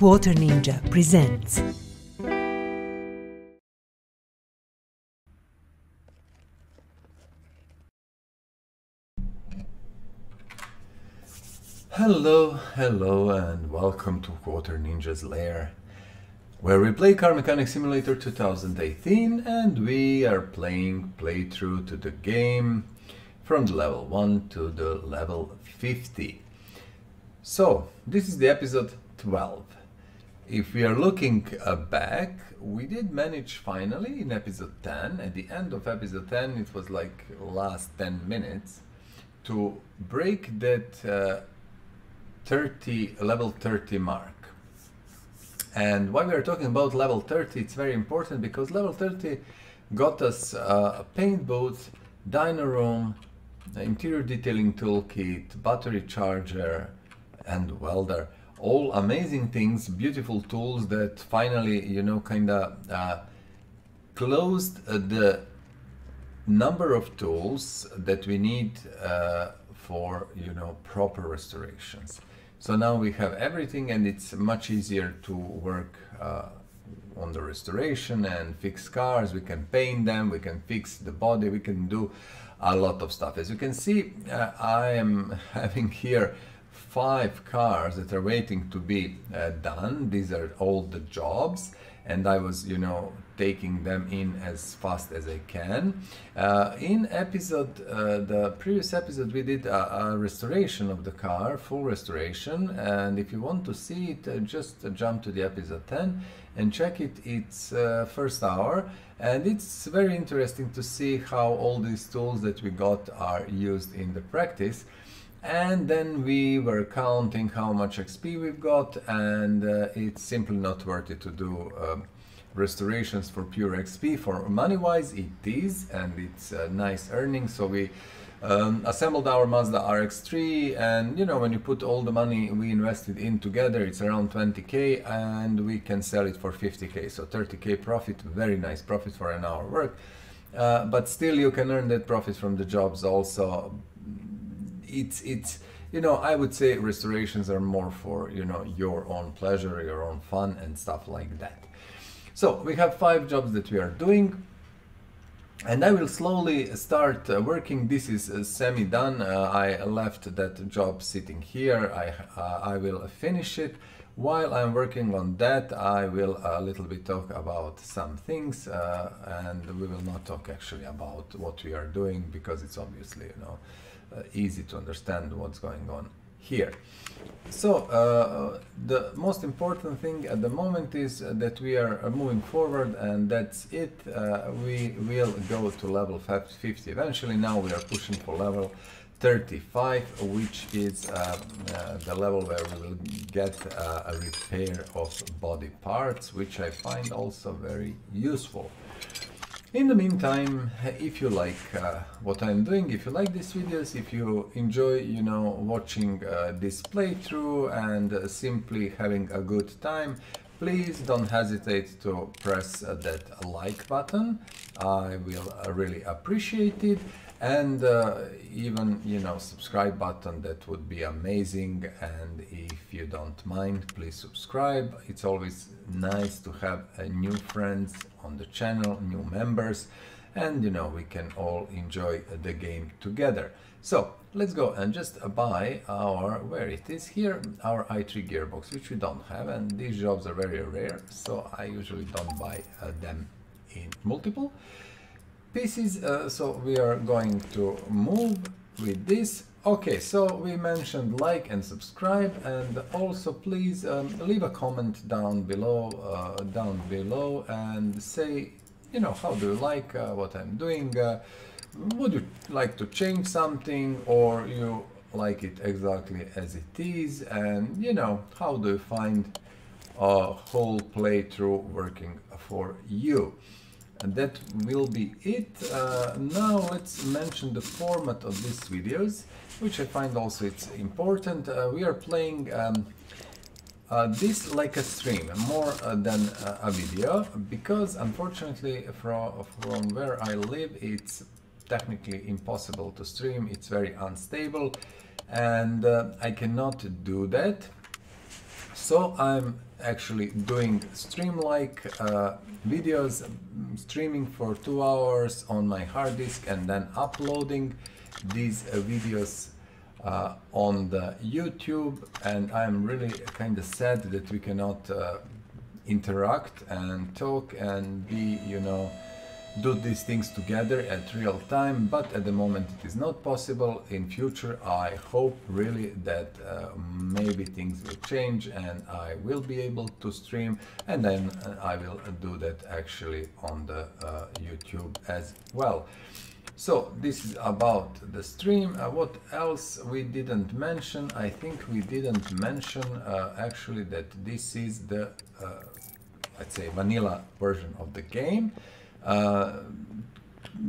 Quarter Ninja presents. Hello and welcome to Quarter Ninja's Lair, where we play Car Mechanic Simulator 2018 and we are playing playthrough to the game from the level 1 to the level 50. So this is the episode 12. If we are looking back, we did manage finally in episode 10, at the end of episode 10, it was like last 10 minutes, to break that level 30 mark. And why we are talking about level 30, it's very important because level 30 got us a paint booth, dyno room, interior detailing toolkit, battery charger and welder. All amazing things, beautiful tools that finally, you know, kinda closed the number of tools that we need for, you know, proper restorations. So now we have everything and it's much easier to work on the restoration and fix cars. We can paint them, we can fix the body, we can do a lot of stuff. As you can see, I am having here 5 cars that are waiting to be done. These are all the jobs and I was, you know, taking them in as fast as I can. In episode, the previous episode, we did a restoration of the car, full restoration, and if you want to see it, just jump to the episode 10 and check it. It's first hour, and it's very interesting to see how all these tools that we got are used in the practice. And then we were counting how much XP we've got, and it's simply not worth it to do restorations for pure XP. For money wise it is, and it's nice earnings. So we assembled our Mazda RX-3, and you know, when you put all the money we invested in together, it's around 20k, and we can sell it for 50k, so 30k profit. Very nice profit for an hour work, but still you can earn that profit from the jobs also. It's you know, I would say restorations are more for, you know, your own pleasure, your own fun and stuff like that. So we have 5 jobs that we are doing, and I will slowly start working. This is semi-done. I left that job sitting here. I will finish it. While I'm working on that, I will a little bit talk about some things, and we will not talk actually about what we are doing because it's obviously, you know, easy to understand what's going on here. So the most important thing at the moment is that we are moving forward, and that's it. We will go to level 50 eventually. Now we are pushing for level 35, which is the level where we will get a repair of body parts, which I find also very useful. In the meantime, if you like what I'm doing, if you like these videos, if you enjoy, you know, watching this playthrough and simply having a good time, please don't hesitate to press that like button. I will really appreciate it, and even, you know, subscribe button, that would be amazing. And if you don't mind, please subscribe. It's always nice to have new friends on the channel, new members, and you know, we can all enjoy the game together. So let's go and just buy our, where it is here, our i3 gearbox, which we don't have, and these jobs are very rare, so I usually don't buy them in multiple pieces. So we are going to move with this. Okay, so we mentioned like and subscribe, and also please leave a comment down below and say, you know, how do you like what I'm doing? Would you like to change something, or you like it exactly as it is? And you know, how do you find a whole playthrough working for you? And that will be it. Now let's mention the format of these videos, which I find also it's important. We are playing this like a stream, more than a video, because unfortunately from where I live it's technically impossible to stream. It's very unstable, and I cannot do that. So I'm actually doing stream-like videos, streaming for 2 hours on my hard disk and then uploading these videos on the YouTube, and I'm really kind of sad that we cannot interact and talk and be, you know, do these things together at real time, but at the moment it is not possible. In future I hope really that maybe things will change and I will be able to stream, and then I will do that actually on the YouTube as well. So this is about the stream. What else we didn't mention? I think we didn't mention actually that this is the let's say vanilla version of the game.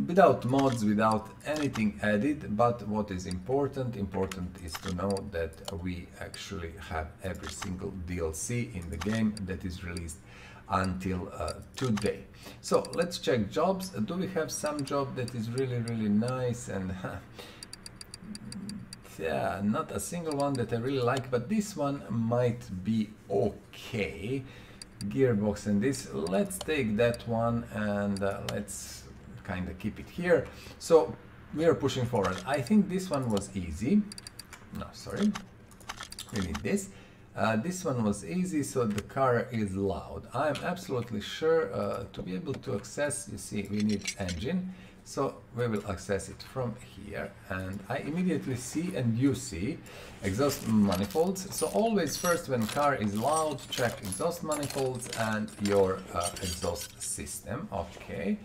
Without mods, without anything added, but what is important is to know that we actually have every single DLC in the game that is released until today. So let's check jobs. Do we have some job that is really nice? And yeah, not a single one that I really like, but this one might be okay. Gearbox and this, let's take that one and let's kind of keep it here. So we are pushing forward. I think this one was easy. No, sorry, we need this. This one was easy, so the car is loud. I'm absolutely sure to be able to access, you see, we need engine. So we will access it from here, and I immediately see, and you see, exhaust manifolds. So always first when car is loud, check exhaust manifolds and your exhaust system. Okay,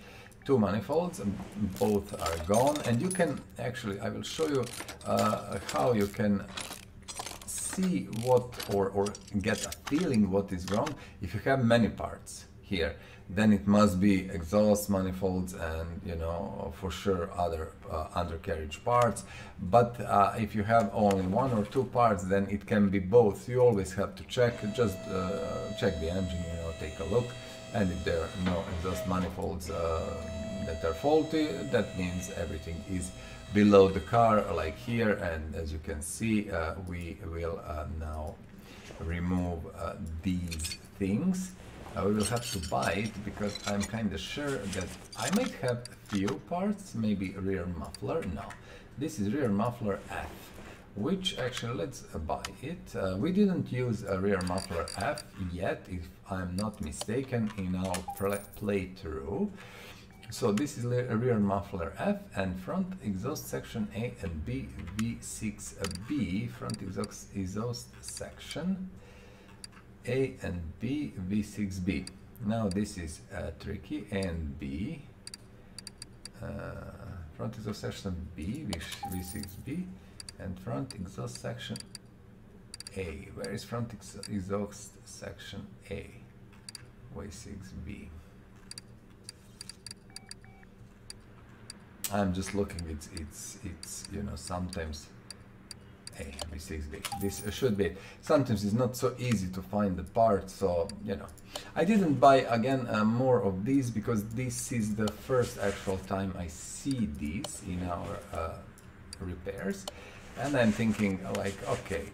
2 manifolds, both are gone, and you can actually, I will show you how you can see what or get a feeling what is wrong. If you have many parts here, then it must be exhaust manifolds and, you know, for sure other undercarriage parts. But if you have only 1 or 2 parts, then it can be both. You always have to check, just check the engine, you know, take a look, and if there are no exhaust manifolds that are faulty, that means everything is below the car, like here. And as you can see, we will now remove these things. We will have to buy it because I'm kind of sure that I might have a few parts, maybe rear muffler. No, this is rear muffler F, which actually, let's buy it. We didn't use a rear muffler F yet, if I'm not mistaken, in our playthrough. So this is a rear muffler F, and front exhaust section A and B, V6B, front exhaust section A and B, V6B. Now this is tricky. A and B, front exhaust section B, V6B, and front exhaust section A. Where is front exhaust section A? V6B. I'm just looking. It's you know, sometimes V6B. This should be. Sometimes it's not so easy to find the part, so you know. I didn't buy again more of these because this is the first actual time I see these in our repairs, and I'm thinking like, okay,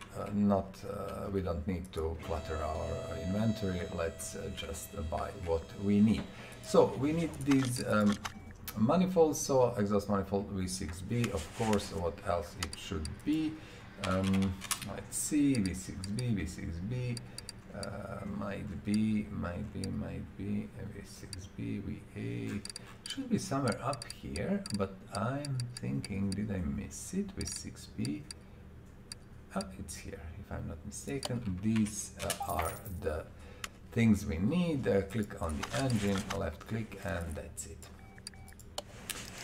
we don't need to clutter our inventory. Let's just buy what we need. So we need these manifolds. So exhaust manifold V6B, of course. What else it should be? Let's see, V6B, V6B, might be V6B, V8, should be somewhere up here, but I'm thinking, did I miss it? V6B, it's here, if I'm not mistaken. These are the things we need. Click on the engine, left click, and that's it.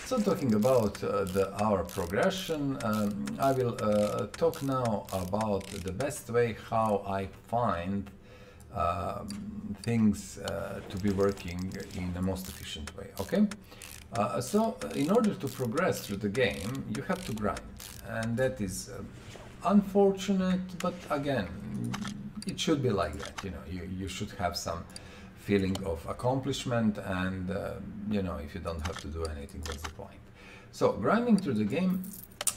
So talking about our progression, I will talk now about the best way how I find things to be working in the most efficient way, okay? So in order to progress through the game, you have to grind, and that is unfortunate, but again, it should be like that, you know, you should have some feeling of accomplishment, and you know, if you don't have to do anything, what's the point? So grinding through the game,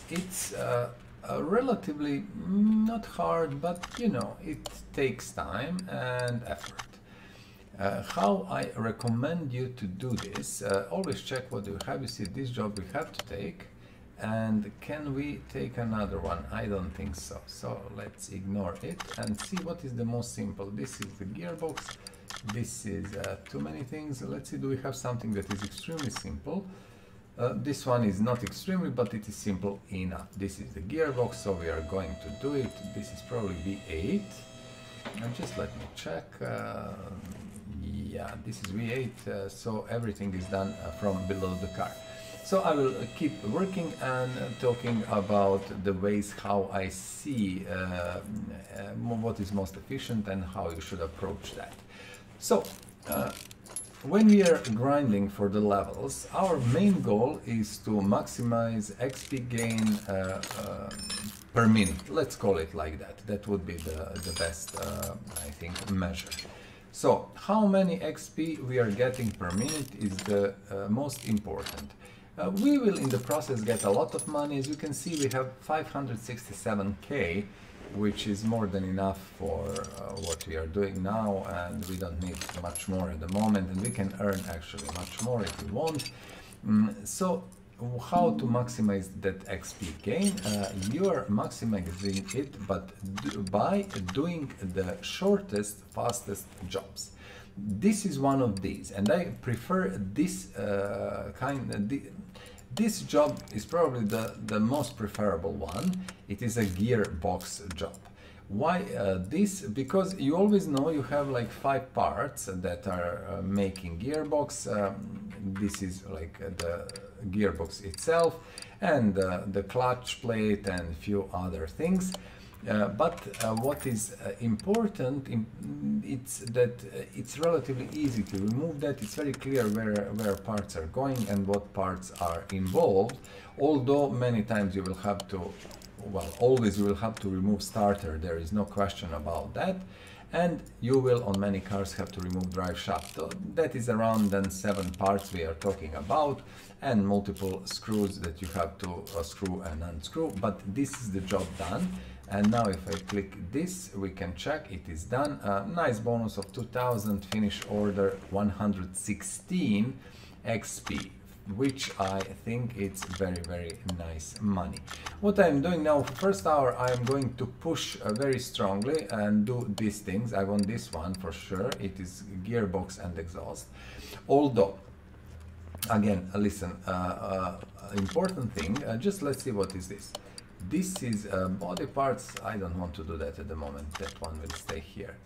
it's relatively not hard, but you know, it takes time and effort. How I recommend you to do this, always check what you have. You see, this job we have to take, and can we take another one? I don't think so. So let's ignore it and see what is the most simple. This is the gearbox. This is too many things. Let's see, do we have something that is extremely simple? This one is not extremely, but it is simple enough. This is the gearbox, so we are going to do it. This is probably V8. And just let me check. Yeah, this is V8, so everything is done from below the car. So I will keep working and talking about the ways how I see what is most efficient and how you should approach that. So when we are grinding for the levels, our main goal is to maximize XP gain per minute. Let's call it like that. That would be the best, I think, measure. So how many XP we are getting per minute is the most important. We will in the process get a lot of money. As you can see, we have 567k, which is more than enough for what we are doing now, and we don't need much more at the moment, and we can earn actually much more if we want. So how to maximize that XP gain? You are maximizing it by doing the shortest, fastest jobs. This is one of these, and I prefer this this job is probably the most preferable one. It is a gearbox job. Why this? Because you always know you have like 5 parts that are making gearbox. This is like the gearbox itself, and the clutch plate and a few other things. But what is important, it's that it's relatively easy to remove that. It's very clear where parts are going and what parts are involved, although many times you will have to, well, always you will have to remove starter, there is no question about that. And you will on many cars have to remove driveshaft. So that is around then 7 parts we are talking about, and multiple screws that you have to screw and unscrew, but this is the job done. And now if I click this, we can check it is done. Nice bonus of 2000, finish order 116 XP, which I think it's very, very nice money. What I'm doing now, first hour, I'm going to push very strongly and do these things. I want this one for sure. It is gearbox and exhaust. Although, again, listen, important thing, just let's see what is this. This is body parts. I don't want to do that at the moment. That one will stay here.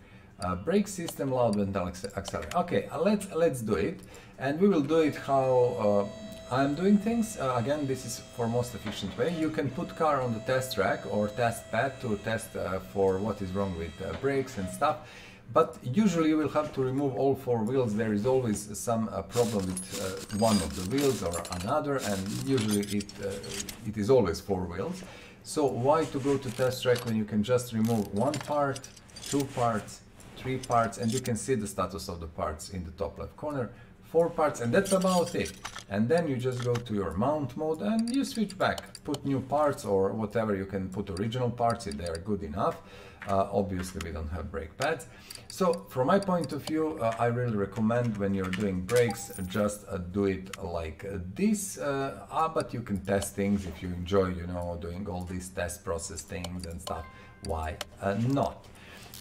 Brake system, loud Bentley accelerator. Okay, let's do it, and we will do it how I'm doing things. Again, this is for most efficient way. You can put car on the test track or test pad to test for what is wrong with brakes and stuff. But usually you will have to remove all 4 wheels. There is always some problem with one of the wheels or another, and usually it is always 4 wheels. So why to go to test track when you can just remove 1 part, 2 parts, 3 parts, and you can see the status of the parts in the top left corner. 4 parts, and that's about it. And then you just go to your mount mode and you switch back, put new parts or whatever. You can put original parts if they are good enough. Obviously we don't have brake pads. So from my point of view, I really recommend when you're doing brakes, just do it like this. But you can test things if you enjoy, you know, doing all these test process things and stuff. Why not?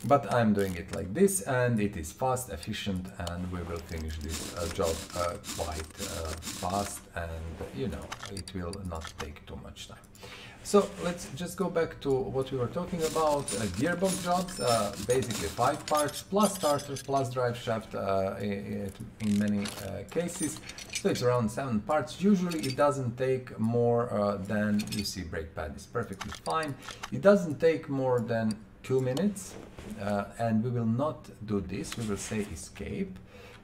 But I'm doing it like this, and it is fast, efficient, and we will finish this job quite fast, and you know, it will not take too much time. So let's just go back to what we were talking about. Gearbox jobs, basically 5 parts plus starters plus drive shaft in many cases. So it's around 7 parts. Usually it doesn't take more than, you see, brake pad is perfectly fine. It doesn't take more than 2 minutes. And we will not do this. We will say escape,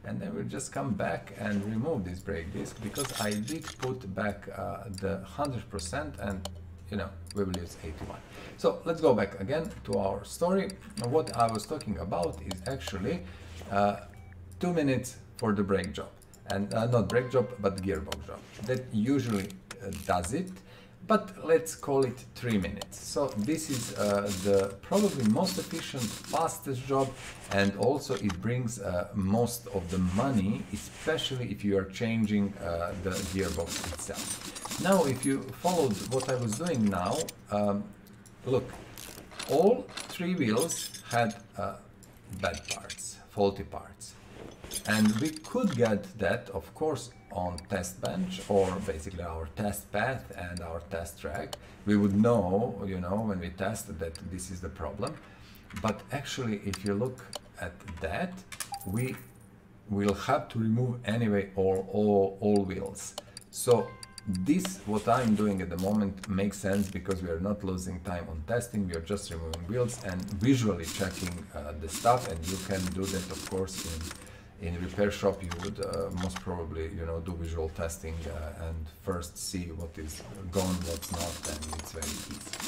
and then we'll just come back and remove this brake disc, because I did put back the 100%, and you know, we will use 81. So let's go back again to our story. What I was talking about is actually 2 minutes for the brake job, and not brake job but gearbox job. That usually does it. but let's call it 3 minutes. So this is the probably most efficient, fastest job, and also it brings most of the money, especially if you are changing the gearbox itself. Now, if you followed what I was doing now, look, all 3 wheels had bad parts, faulty parts. And we could get that, of course, on test bench, or basically our test path and our test track. We would know, you know, when we test that this is the problem. But actually, if you look at that, we will have to remove anyway all wheels. So this, what I'm doing at the moment, makes sense because we are not losing time on testing. We are just removing wheels and visually checking the stuff. And you can do that, of course, in repair shop. You would most probably, you know, do visual testing and first see what is gone, what's not, and it's very easy.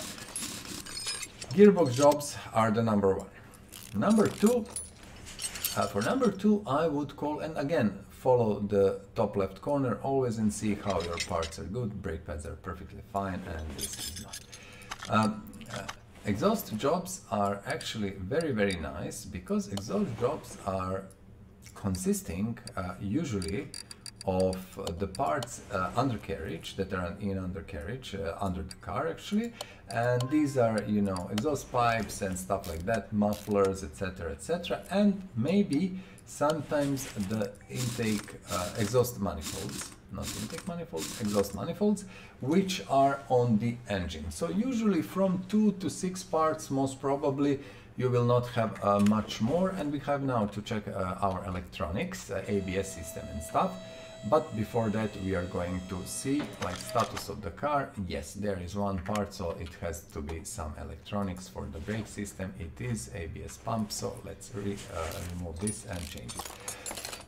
Gearbox jobs are the number 1. Number 2, for number 2, I would call, and again, follow the top left corner always and see how your parts are good. Brake pads are perfectly fine, and this is not. Exhaust jobs are actually very, very nice because exhaust jobs are consisting usually of the parts undercarriage that are in undercarriage under the car actually, and these are, you know, exhaust pipes and stuff like that, mufflers, etc., and maybe sometimes the intake exhaust manifolds, not intake manifolds, exhaust manifolds, which are on the engine. So usually from 2 to 6 parts, most probably. You will not have much more, and we have now to check our electronics, ABS system and stuff. But before that, we are going to see like status of the car. Yes, there is one part, so it has to be some electronics for the brake system. It is ABS pump, so let's remove this and change it.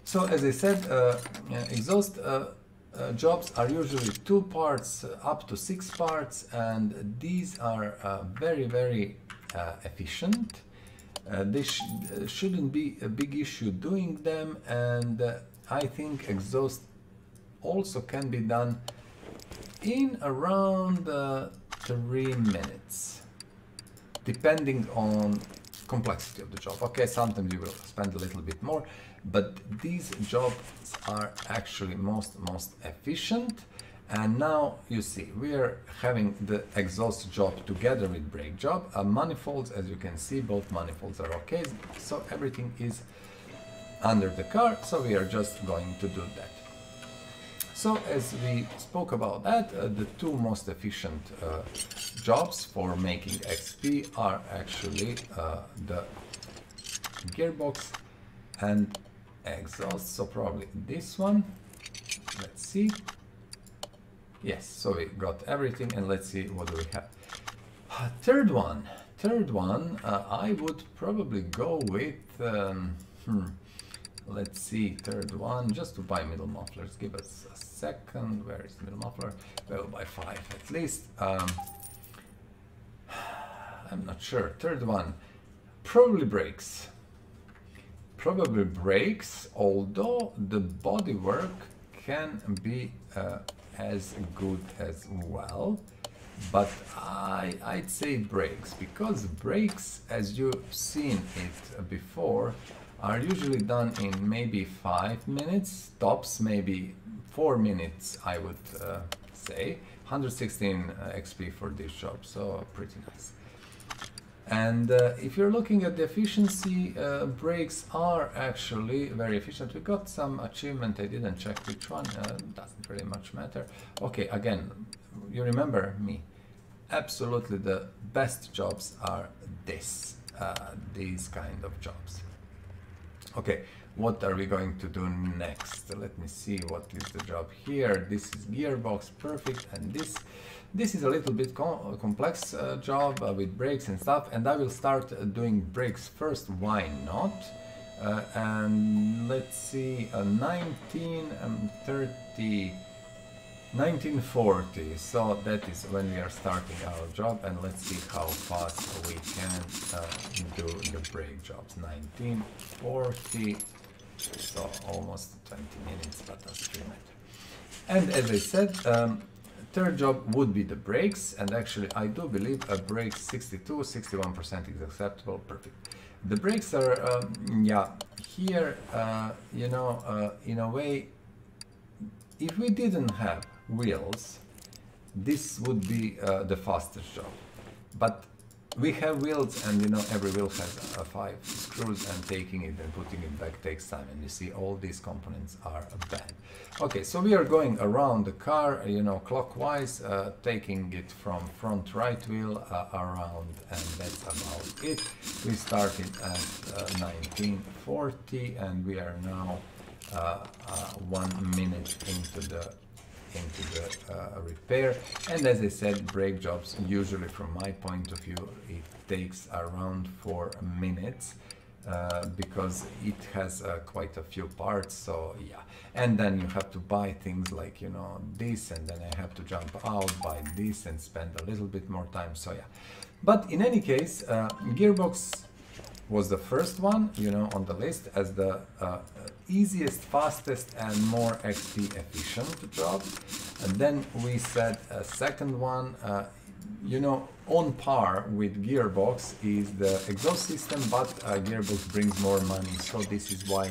So as I said, exhaust jobs are usually 2 parts up to 6 parts, and these are very, very efficient. This shouldn't be a big issue doing them, and I think exhaust also can be done in around 3 minutes, depending on complexity of the job. Okay, sometimes you will spend a little bit more, but these jobs are actually most efficient. And now you see we are having the exhaust job together with brake job. Manifolds, as you can see, both manifolds are okay, so everything is under the car, so we are just going to do that. So as we spoke about that, the 2 most efficient jobs for making XP are actually the gearbox and exhaust. So probably this one, let's see. Yes, so we got everything, and let's see what do we have. Third one, I would probably go with, let's see, third one, just to buy middle mufflers. Give us a second. Where is the middle muffler? We'll buy 5 at least. I'm not sure. Third one, probably brakes. Probably brakes, although the bodywork can be as good as well, but I'd say brakes, because brakes, as you've seen it before, are usually done in maybe 5 minutes, tops maybe 4 minutes, I would say. 116 XP for this job, so pretty nice. And if you're looking at the efficiency, brakes are actually very efficient. We got some achievement, I didn't check which one, doesn't really much matter. Okay, again, you remember me, absolutely the best jobs are these kind of jobs. Okay, what are we going to do next? Let me see what is the job here. This is gearbox, perfect, and this is a little bit complex job with brakes and stuff, and I will start doing brakes first. Why not? And let's see, 1940. So that is when we are starting our job, and let's see how fast we can do the brake jobs. 1940. So almost 20 minutes, but that's 3 minutes. And as I said, third job would be the brakes, and actually I do believe a brake 61% is acceptable. Perfect. The brakes are, yeah, here, you know, in a way, if we didn't have wheels, this would be the fastest job. But we have wheels, and you know, every wheel has 5 screws, and taking it and putting it back takes time, and you see all these components are bad. Okay, so we are going around the car, you know, clockwise, taking it from front right wheel around, and that's about it. We started at 1940, and we are now 1 minute into the repair. And as I said, brake jobs, usually from my point of view, it takes around 4 minutes because it has quite a few parts. So yeah, and then you have to buy things like, you know, this, and then I have to jump out, buy this, and spend a little bit more time. So yeah, but in any case, gearbox was the first one, you know, on the list as the easiest, fastest, and more XP efficient job. And then we said a second one, you know, on par with gearbox is the exhaust system, but gearbox brings more money. So this is why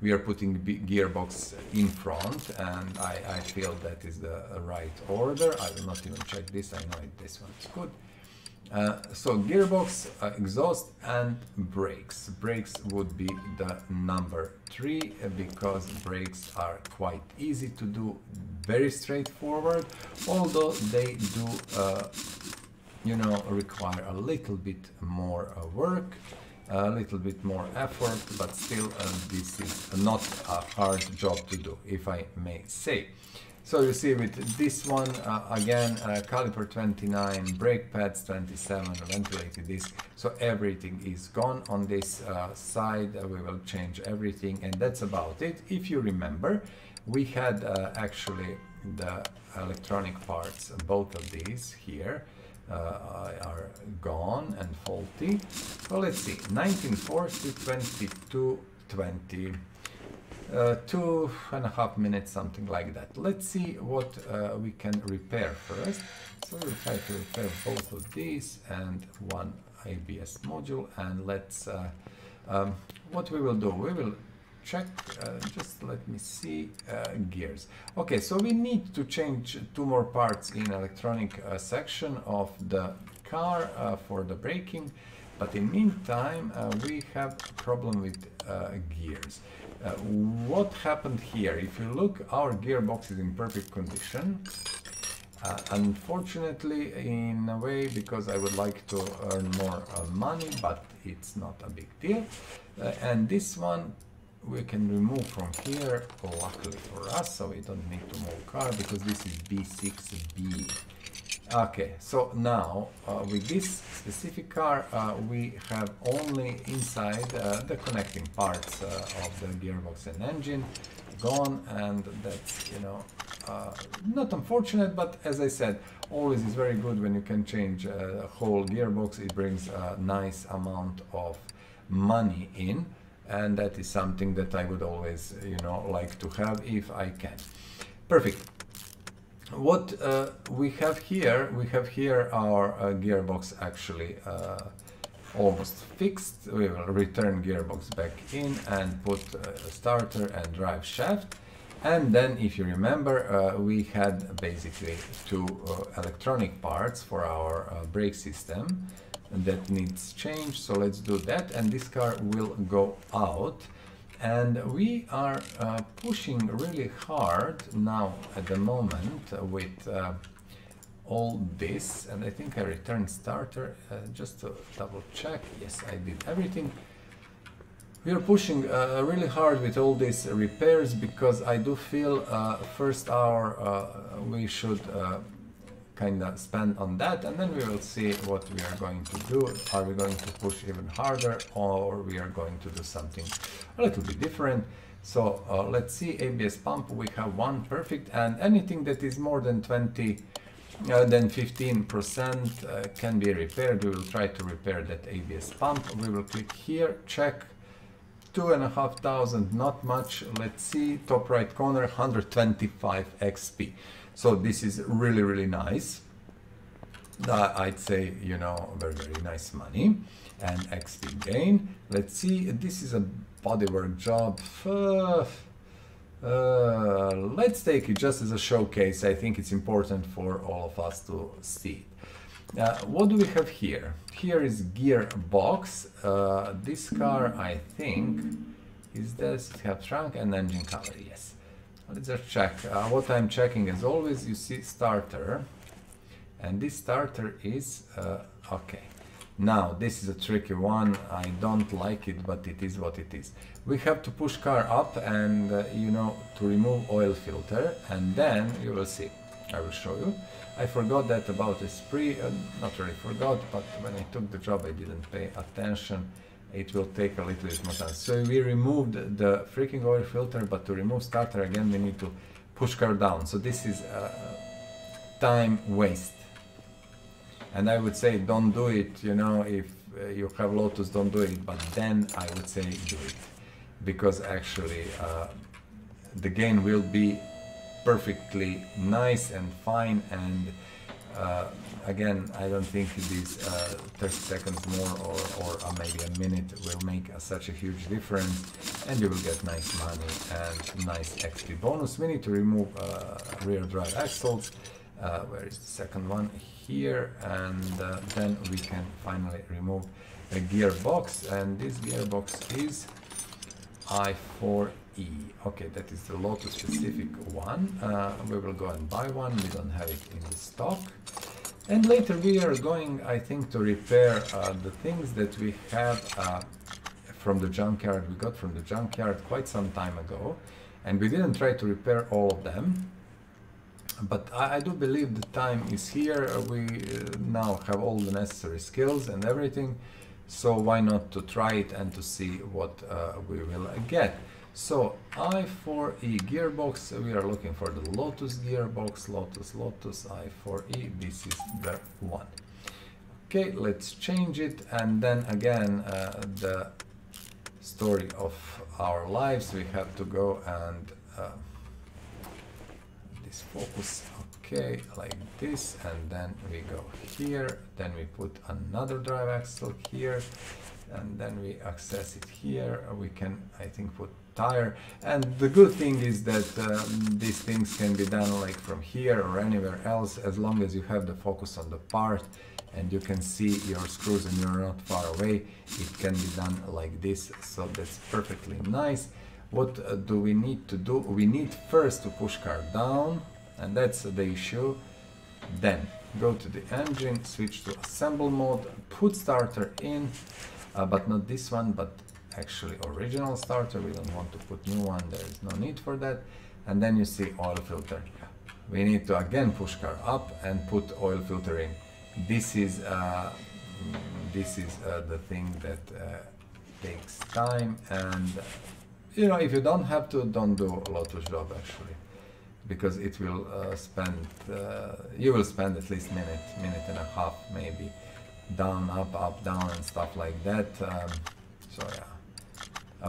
we are putting gearbox in front, and I feel that is the right order. I will not even check this, I know this one's good. So gearbox, exhaust, and brakes. Brakes would be the number 3 because brakes are quite easy to do, very straightforward, although they do, you know, require a little bit more work, a little bit more effort, but still this is not a hard job to do, if I may say. So you see with this one, again, caliper 29, brake pads 27, ventilated disc, so everything is gone on this side. We will change everything, and that's about it. If you remember, we had actually the electronic parts, both of these here are gone and faulty. So let's see, 1940, 2220. 2.5 minutes, something like that. Let's see what we can repair first. So we'll try to repair both of these and one ABS module, and let's what we will do, we will check, just let me see, gears. Okay, so we need to change 2 more parts in electronic section of the car for the braking, but in meantime we have a problem with gears. What happened here? If you look, our gearbox is in perfect condition. Unfortunately, in a way, because I would like to earn more money, but it's not a big deal. And this one we can remove from here, luckily for us, so we don't need to move car because this is B6B. Okay, so now with this specific car we have only inside the connecting parts of the gearbox and engine gone, and that's, you know, not unfortunate, but as I said, always is very good when you can change a whole gearbox. It brings a nice amount of money in, and that is something that I would always, you know, like to have if I can. Perfect. What we have here our gearbox actually almost fixed. We will return gearbox back in and put starter and drive shaft. And then, if you remember, we had basically 2 electronic parts for our brake system that needs change. So let's do that, and this car will go out. And we are pushing really hard now at the moment with all this, and I think I returned starter just to double check. Yes, I did everything. We are pushing really hard with all these repairs because I do feel first hour we should kind of spend on that, and then we will see what we are going to do. Are we going to push even harder, or we are going to do something a little bit different? So let's see. ABS pump, we have 1, perfect, and anything that is more than 15% can be repaired. We will try to repair that ABS pump. We will click here, check. 2,500, not much. Let's see, top right corner, 125 XP. So this is really, really nice. I'd say, you know, very, very nice money and XP gain. Let's see, this is a bodywork job. Let's take it just as a showcase. I think it's important for all of us to see it. What do we have here? Here is gearbox. This car, I think, does it have trunk and engine cover? Yes. Let's just check. What I'm checking, as always, you see starter. And this starter is okay. Now this is a tricky one. I don't like it, but it is what it is. We have to push car up and you know, to remove oil filter, and then you will see. I will show you. I forgot that about Esprit. Not really forgot, but when I took the job I didn't pay attention. It will take a little bit more time. So we removed the freaking oil filter, but to remove starter again we need to push car down. So this is time waste. And I would say don't do it, you know, if you have Lotus, don't do it, but then I would say do it. Because actually the gain will be perfectly nice and fine, and again, I don't think these 30 seconds more or maybe a minute will make such a huge difference, and you will get nice money and nice XP bonus. We need to remove rear drive axles. Where is the second one? Here, and then we can finally remove a gearbox, and this gearbox is I4E. Okay, that is the Lotus specific one. We will go and buy one. We don't have it in the stock. And later we are going, I think, to repair the things that we have from the junkyard. We got from the junkyard quite some time ago, and we didn't try to repair all of them. But I do believe the time is here. We now have all the necessary skills and everything, so why not to try it and to see what we will get. So I4E gearbox, we are looking for the Lotus gearbox, Lotus I4E, this is the one. Okay, let's change it, and then again the story of our lives, we have to go and focus, okay, like this, and then we go here, then we put another drive axle here, and then we access it here. We can, I think, put tire, and the good thing is that these things can be done like from here or anywhere else, as long as you have the focus on the part and you can see your screws and you're not far away. It can be done like this, so that's perfectly nice. What do we need to do? We need first to push car down, and that's the issue. Then go to the engine, switch to assemble mode, put starter in, but not this one, but actually original starter. We don't want to put new one, there is no need for that. And then you see oil filter. We need to again push car up and put oil filter in. This is the thing that takes time, and you know, if you don't have to, don't do a Lotus job actually, because it will you will spend at least minute and a half maybe, down, up, down, and stuff like that. So yeah,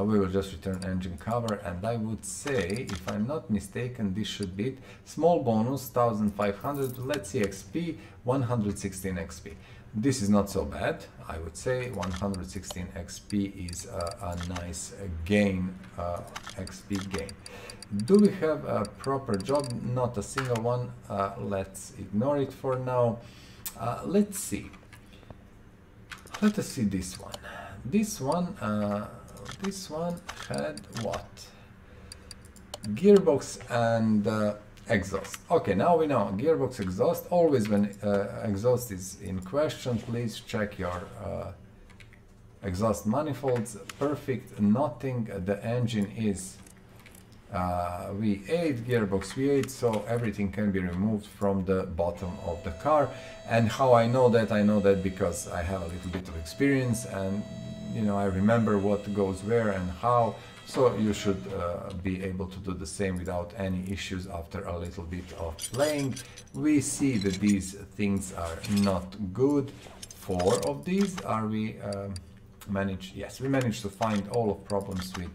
we will just return engine cover, and I would say, if I'm not mistaken, this should be it. Small bonus 1500. Let's see, XP 116 XP. This is not so bad, I would say. 116 XP is a nice gain, XP gain. Do we have a proper job? Not a single one. Let's ignore it for now. Let's see. Let us see this one. This one had what? Gearbox and exhaust. Okay, now we know gearbox, exhaust. Always when exhaust is in question, please check your exhaust manifolds. Perfect, nothing. The engine is V8, gearbox V8, so everything can be removed from the bottom of the car. And how I know that? I know that because I have a little bit of experience, and you know, I remember what goes where and how. So you should be able to do the same without any issues after a little bit of playing. We see that these things are not good. 4 of these are we managed? Yes, we managed to find all of problems with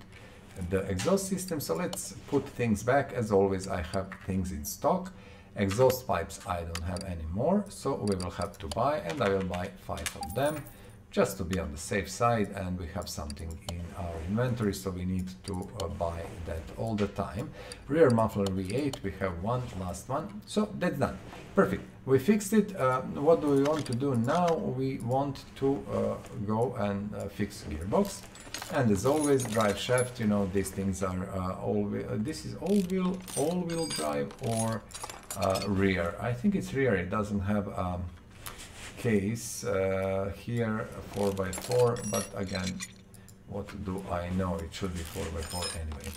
the exhaust system. So let's put things back. As always, I have things in stock, Exhaust pipes I don't have any more, so we will have to buy, and I will buy 5 of them just to be on the safe side, and we have something in our inventory, so we need to buy that all the time. Rear muffler V8, we have one, last one, so that's done. Perfect, we fixed it. What do we want to do now? We want to go and fix gearbox, and as always, drive shaft. You know, these things are this is all-wheel drive or rear. I think it's rear. It doesn't have case here 4x4, but again, what do I know? It should be 4x4 anyway.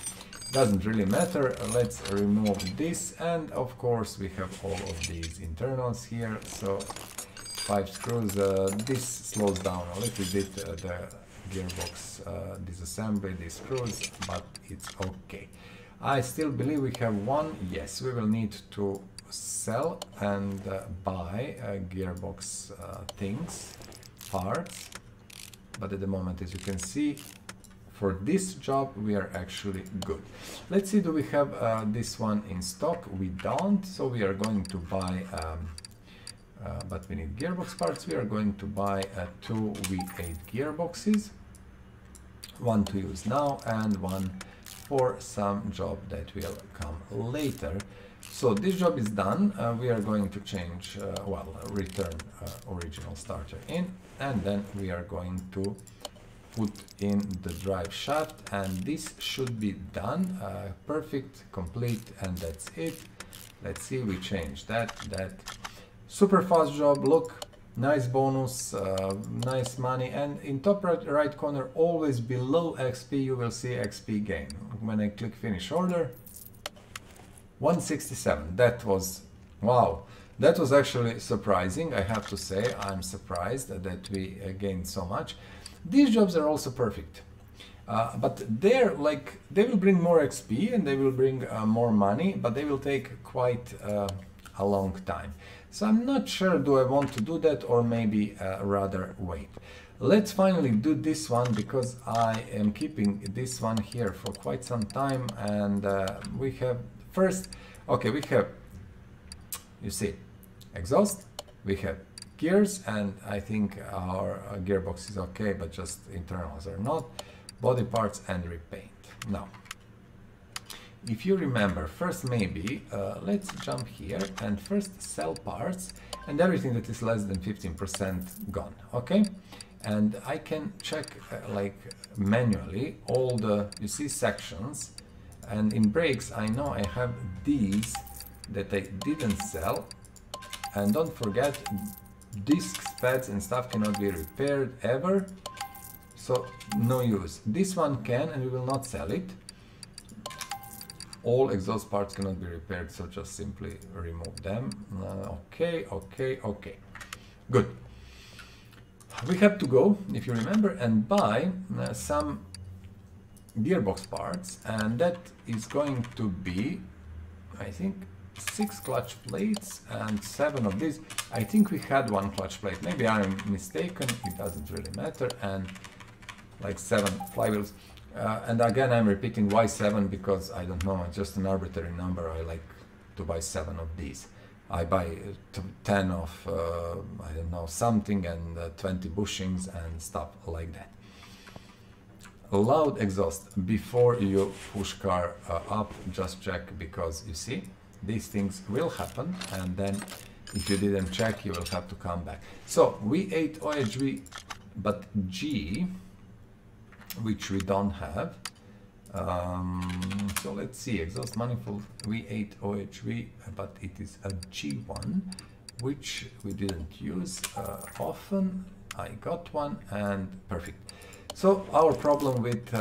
Doesn't really matter. Let's remove this, and of course we have all of these internals here, so 5 screws. This slows down a little bit the gearbox disassembly, these screws, but it's okay. I still believe we have one. Yes, we will need to sell and buy gearbox things, parts, but at the moment, as you can see, for this job we are actually good. Let's see, do we have this one in stock? We don't, so we are going to buy but we need gearbox parts. We are going to buy 2 V8 gearboxes, one to use now and one for some job that will come later. So this job is done. We are going to change, return original starter in, and then we are going to put in the drive shaft, and this should be done. Perfect, complete, and that's it. Let's see, we change that. Super fast job. Look, nice bonus, nice money, and in top right corner, always below XP, you will see XP gain. When I click finish order, 167. That was, wow, that was actually surprising. I have to say, I'm surprised that we gained so much. These jobs are also perfect, but they're like, they will bring more XP and they will bring more money, but they will take quite a long time. So I'm not sure, do I want to do that, or maybe rather wait. Let's finally do this one, because I am keeping this one here for quite some time, and we have first, okay, we have, you see, exhaust, we have gears, and I think our gearbox is okay, but just internals are not, body parts and repaint. Now, if you remember, first maybe, let's jump here and first sell parts, and everything that is less than 15% gone, okay? And I can check like manually all the, you see, sections, and in brakes I know I have these that I didn't sell, and don't forget, discs, pads and stuff cannot be repaired ever, so no use. This one can, and we will not sell it. All exhaust parts cannot be repaired, so just simply remove them. Okay, good. We have to go, if you remember, and buy some gearbox parts, and that is going to be, I think, 6 clutch plates and 7 of these. I think we had 1 clutch plate, maybe I'm mistaken, it doesn't really matter, and like 7 flywheels. And again, I'm repeating why 7, because I don't know, it's just an arbitrary number. I like to buy 7 of these. I buy 10 of, I don't know, something, and 20 bushings and stuff like that. Loud exhaust, before you push car up, just check, because you see, these things will happen, and then if you didn't check, you will have to come back. So V8 OHV, but G, which we don't have. So let's see, exhaust manifold V8 OHV, but it is a G1, which we didn't use often. I got one, and perfect. So our problem with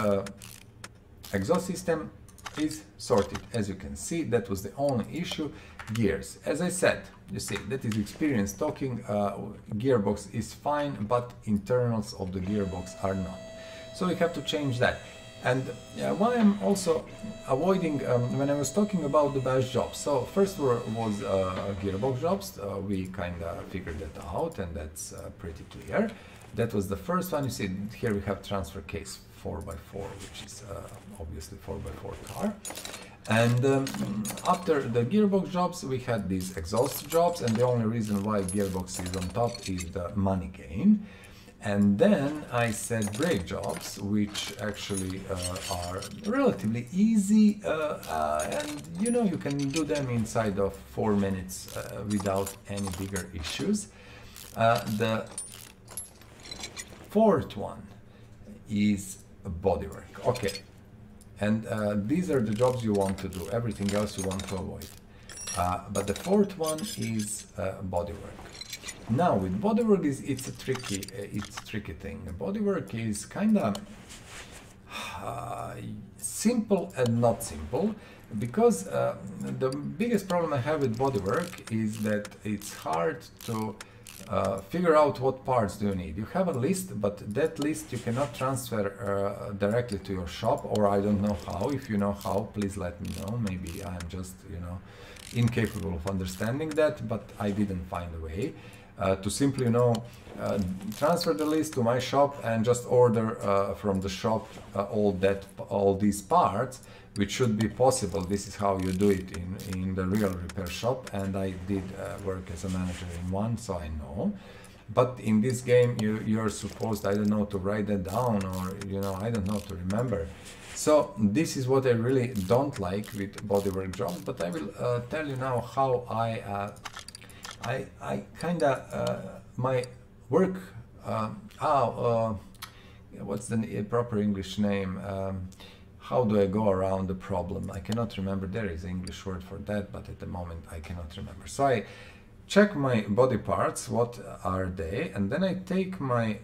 exhaust system is sorted. As you can see, that was the only issue. Gears, as I said, you see, that is experience talking. Gearbox is fine, but internals of the gearbox are not. So we have to change that. And why I'm also avoiding, when I was talking about the bash jobs, so first was gearbox jobs. We kind of figured that out, and that's pretty clear. That was the first one. You see here we have transfer case 4x4, which is obviously 4x4 car. And after the gearbox jobs, we had these exhaust jobs, and the only reason why gearbox is on top is the money gain. And then I said brake jobs, which actually are relatively easy, and you know, you can do them inside of 4 minutes without any bigger issues. The fourth one is bodywork. Okay, and these are the jobs you want to do. Everything else you want to avoid. But the fourth one is bodywork. Now with bodywork, it's a tricky thing. Bodywork is kind of simple and not simple, because the biggest problem I have with bodywork is that it's hard to figure out what parts do you need. You have a list, but that list you cannot transfer directly to your shop, or I don't know how. If you know how, please let me know. Maybe I'm just, you know, incapable of understanding that, but I didn't find a way to simply, you know, transfer the list to my shop and just order from the shop all these parts, which should be possible. This is how you do it in the real repair shop, and I did work as a manager in one, so I know. But in this game, you're supposed, I don't know, to write that down, or, you know, I don't know, to remember. So this is what I really don't like with bodywork jobs, but I will tell you now how I kind of my work. What's the proper English name? How do I go around the problem? I cannot remember. There is an English word for that, but at the moment I cannot remember. So I check my body parts, what are they, and then I take my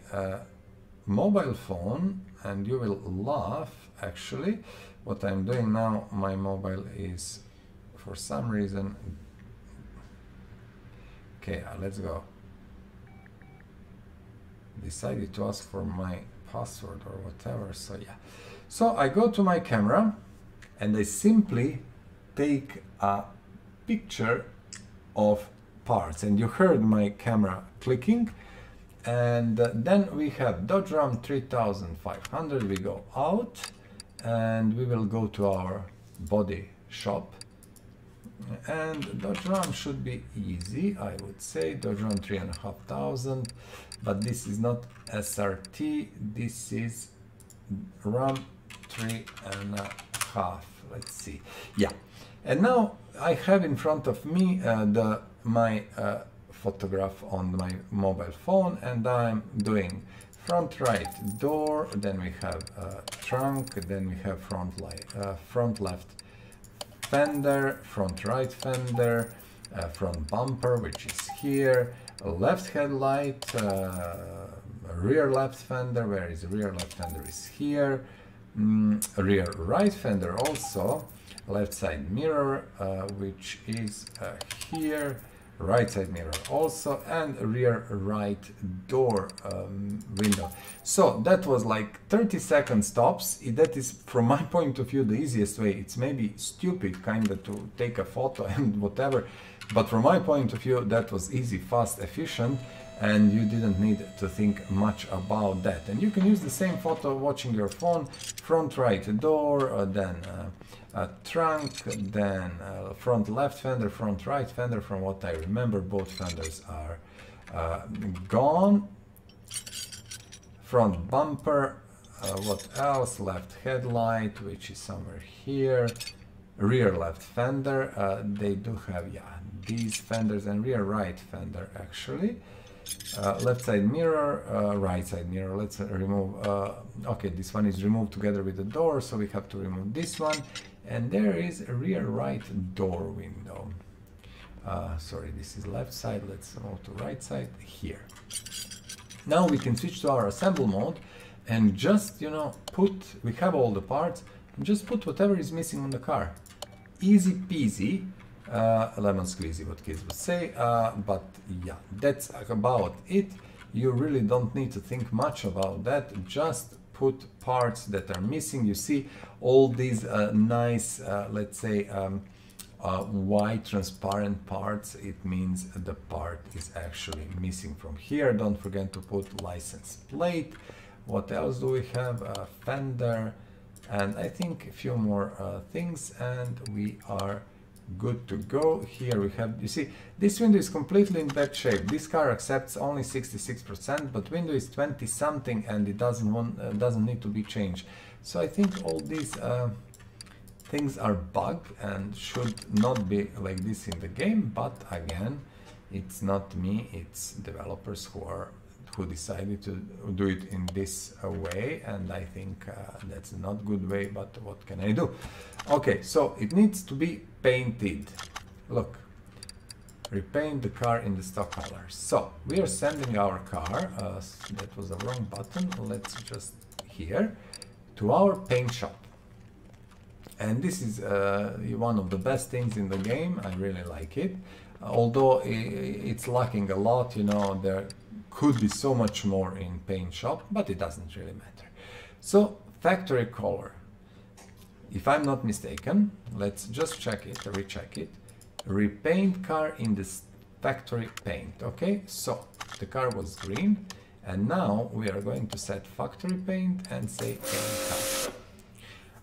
mobile phone, and you will laugh actually. What I'm doing now, my mobile is for some reason. Okay, let's go. Decided to ask for my password or whatever, so yeah. So I go to my camera and I simply take a picture of parts, and you heard my camera clicking. And then we have Dodge Ram 3500. We go out and we will go to our body shop. And Dodge Ram should be easy, I would say. Dodge Ram 3500, but this is not SRT, this is Ram 3.5. Let's see. Yeah, and now I have in front of me my photograph on my mobile phone, and I'm doing front right door, then we have trunk, then we have front left fender, front right fender, front bumper, which is here, left headlight, rear left fender. Where is the rear left fender? Is here. Rear right fender also, left side mirror, which is here, right side mirror also, and rear right door window. So that was like 30-second stops. That is, from my point of view, the easiest way. It's maybe stupid kind of to take a photo and whatever, but from my point of view, that was easy, fast, efficient, and you didn't need to think much about that. And you can use the same photo watching your phone. Front right door, then trunk, then front left fender, front right fender. From what I remember, both fenders are gone. Front bumper, what else? Left headlight, which is somewhere here. Rear left fender, they do have, yeah, these fenders, and rear right fender actually. Left side mirror, right side mirror. Let's remove, okay, this one is removed together with the door, so we have to remove this one. And there is a rear right door window. Sorry, this is left side. Let's move to right side here. Now we can switch to our assemble mode and just, you know, we have all the parts, and just put whatever is missing on the car. Easy peasy. Lemon squeezy, what kids would say, but yeah, that's about it. You really don't need to think much about that. Just put parts that are missing. You see all these nice, let's say, white transparent parts. It means the part is actually missing from here. Don't forget to put license plate. What else do we have? Fender, And I think a few more things and we are good to go. Here we have, you see, this window is completely in bad shape. This car accepts only 66%, but window is 20 something and it doesn't need to be changed. So I think all these things are bugged and should not be like this in the game, but again, it's not me, it's developers who decided to do it in this way, and I think that's not good way, but what can I do? Okay, so it needs to be painted. Look, repaint the car in the stock colors. So we are sending our car, that was the wrong button, let's just here, to our paint shop. And this is one of the best things in the game. I really like it, although it's lacking a lot, you know, there could be so much more in paint shop, but it doesn't really matter. So factory color, if I'm not mistaken, let's just check it, recheck it. Repaint car in this factory paint. Okay, so the car was green, and now we are going to set factory paint and say paint car.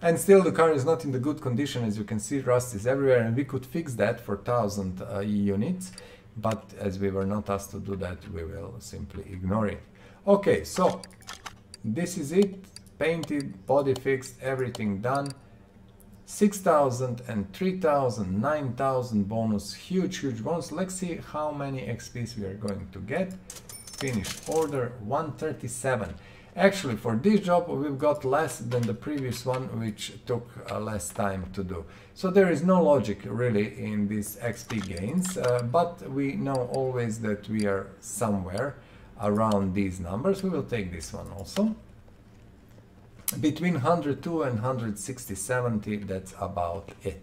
And still the car is not in the good condition, as you can see, rust is everywhere, and we could fix that for 1000 units, but as we were not asked to do that, we will simply ignore it. Okay, so this is it, painted, body fixed, everything done. 6000 and 3000, 9000 bonus, huge bonus. Let's see how many XPs we are going to get. Finished order 137. Actually, for this job we've got less than the previous one, which took less time to do. So there is no logic really in these XP gains, but we know always that we are somewhere around these numbers. We will take this one also. Between 102 and 160, 70, that's about it.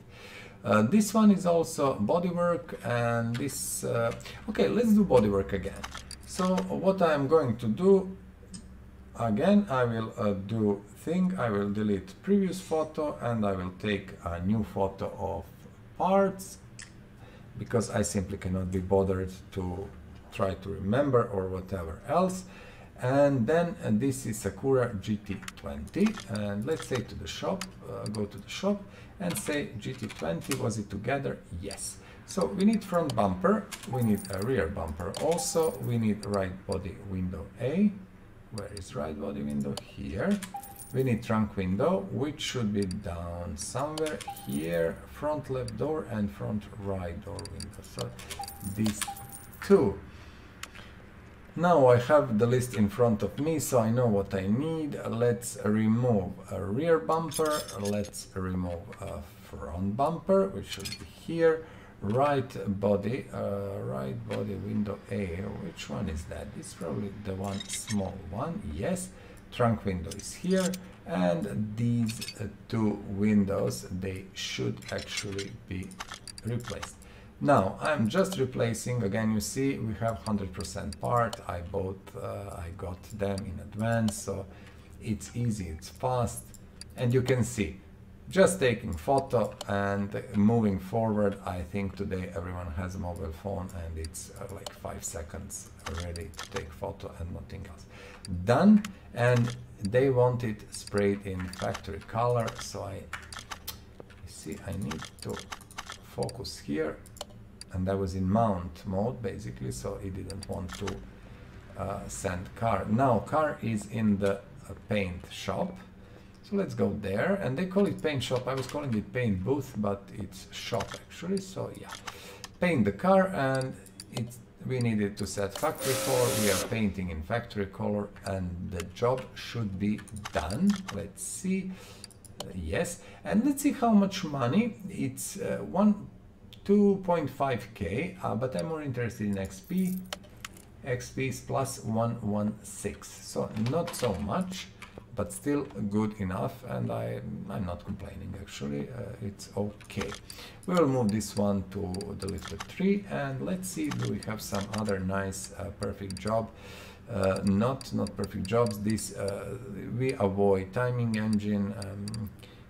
This one is also bodywork, and this... okay, let's do bodywork again. So what I'm going to do, again, I will I will delete previous photo and I will take a new photo of parts, because I simply cannot be bothered to try to remember or whatever else. And then this is Sakura GT20, and let's say to the shop, go to the shop and say GT20, was it together? Yes. So we need front bumper, we need a rear bumper also, we need right body window A. Where is right body window? Here. We need trunk window, which should be down somewhere here, front left door and front right door window. So these two. Now I have the list in front of me, so I know what I need. Let's remove a rear bumper, let's remove a front bumper, which should be here. Right body window A, which one is that? It's probably the one, small one, yes. Trunk window is here, and these two windows, they should actually be replaced. Now I'm just replacing, again you see we have 100% part, I got them in advance, so it's easy, it's fast, and you can see just taking photo and moving forward. I think today everyone has a mobile phone and it's like 5 seconds ready to take photo and nothing else. Done. And they want it sprayed in factory color, so I need to focus here, and I was in mount mode basically, so it didn't want to send car. Now car is in the paint shop. So let's go there, and they call it paint shop. I was calling it paint booth, but it's shop actually. So yeah, paint the car, and we needed to set factory color. We are painting in factory color, and the job should be done. Let's see. Yes, and let's see how much money. It's 2.5k, but I'm more interested in XP. XP is plus 116, so not so much, but still good enough, and I'm not complaining actually, it's okay. We will move this one to the lifted tree, and let's see, do we have some other nice perfect job? Not perfect jobs. This we avoid timing engine,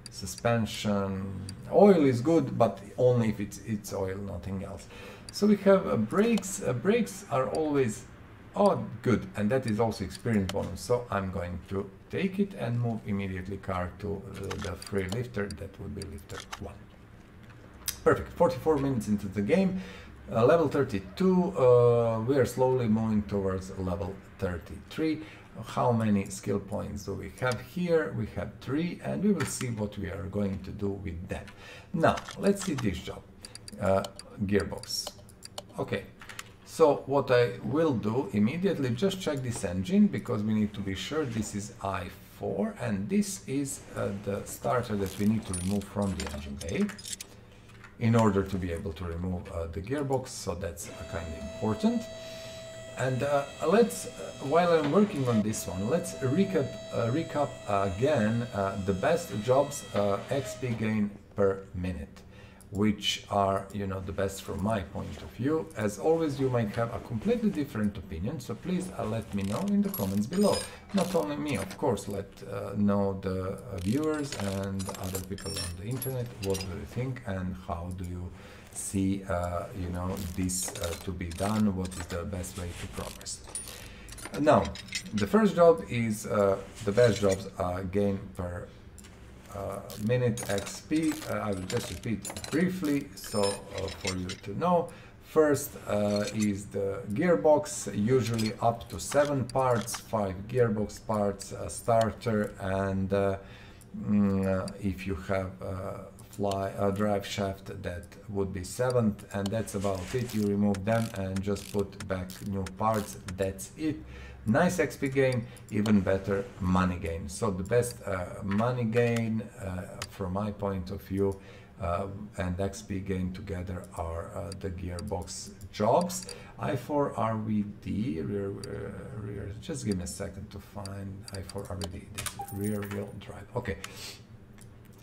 suspension, oil is good, but only if it's oil, nothing else. So we have brakes. Brakes are always Oh, good, and that is also experience bonus, so I'm going to take it and move immediately car to the free lifter. That would be lifter 1. Perfect. 44 minutes into the game, level 32. We are slowly moving towards level 33. How many skill points do we have here? We have 3, and we will see what we are going to do with that. Now let's see this job, gearbox. Okay, so what I will do immediately, just check this engine, because we need to be sure this is I4, and this is the starter that we need to remove from the engine bay in order to be able to remove the gearbox, so that's kind of important. And let's, while I'm working on this one, let's recap again the best jobs XP gain per minute, which are, you know, the best from my point of view. As always, you might have a completely different opinion, so please let me know in the comments below. Not only me, of course, let know the viewers and other people on the internet, what do you think and how do you see, you know, this to be done, what is the best way to progress. Now, the first job is the best jobs gain per minute XP. I will just repeat briefly so for you to know. First is the gearbox, usually up to 7 parts, 5 gearbox parts, a starter, and if you have a drive shaft, that would be 7th, and that's about it. You remove them and just put back new parts. That's it. Nice XP gain, even better money gain. So the best money gain from my point of view and XP gain together are the gearbox jobs. I4 RVD, rear, just give me a second to find I4 RVD, this rear wheel drive. Okay,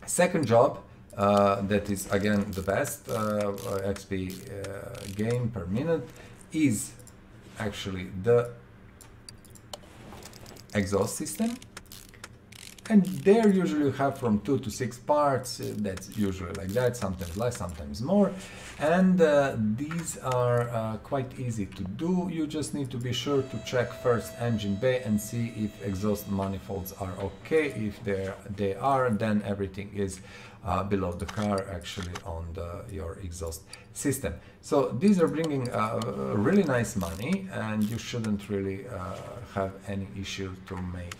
second job, that is again the best XP gain per minute, is actually the exhaust system, and there usually you have from 2 to 6 parts. That's usually like that, sometimes less, sometimes more, and these are quite easy to do. You just need to be sure to check first engine bay and see if exhaust manifolds are okay. If they are, then everything is below the car, actually on your exhaust system. So these are bringing really nice money, and you shouldn't really have any issue to make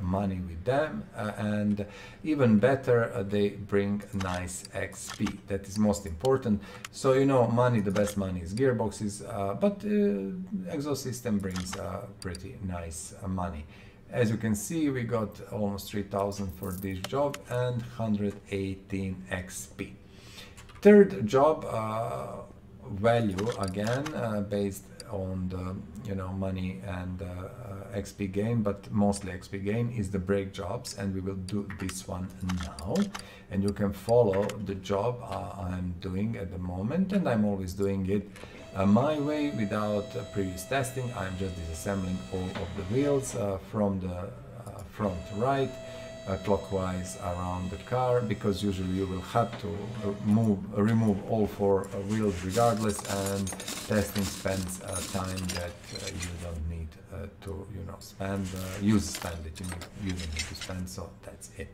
money with them, and even better, they bring nice XP. That is most important. So, you know, money, the best money is gearboxes, but exhaust system brings pretty nice money. As you can see, we got almost 3,000 for this job and 118 XP. Third job, value again, based on the, you know, money and XP gain, but mostly XP gain, is the brake jobs, and we will do this one now. And you can follow the job I'm doing at the moment, and I'm always doing it my way, without previous testing. I'm just disassembling all of the wheels from the front to right, clockwise around the car, because usually you will have to remove all 4 wheels regardless, and testing spends time that you don't need to, you know, spend, spend that you don't need to spend, so that's it.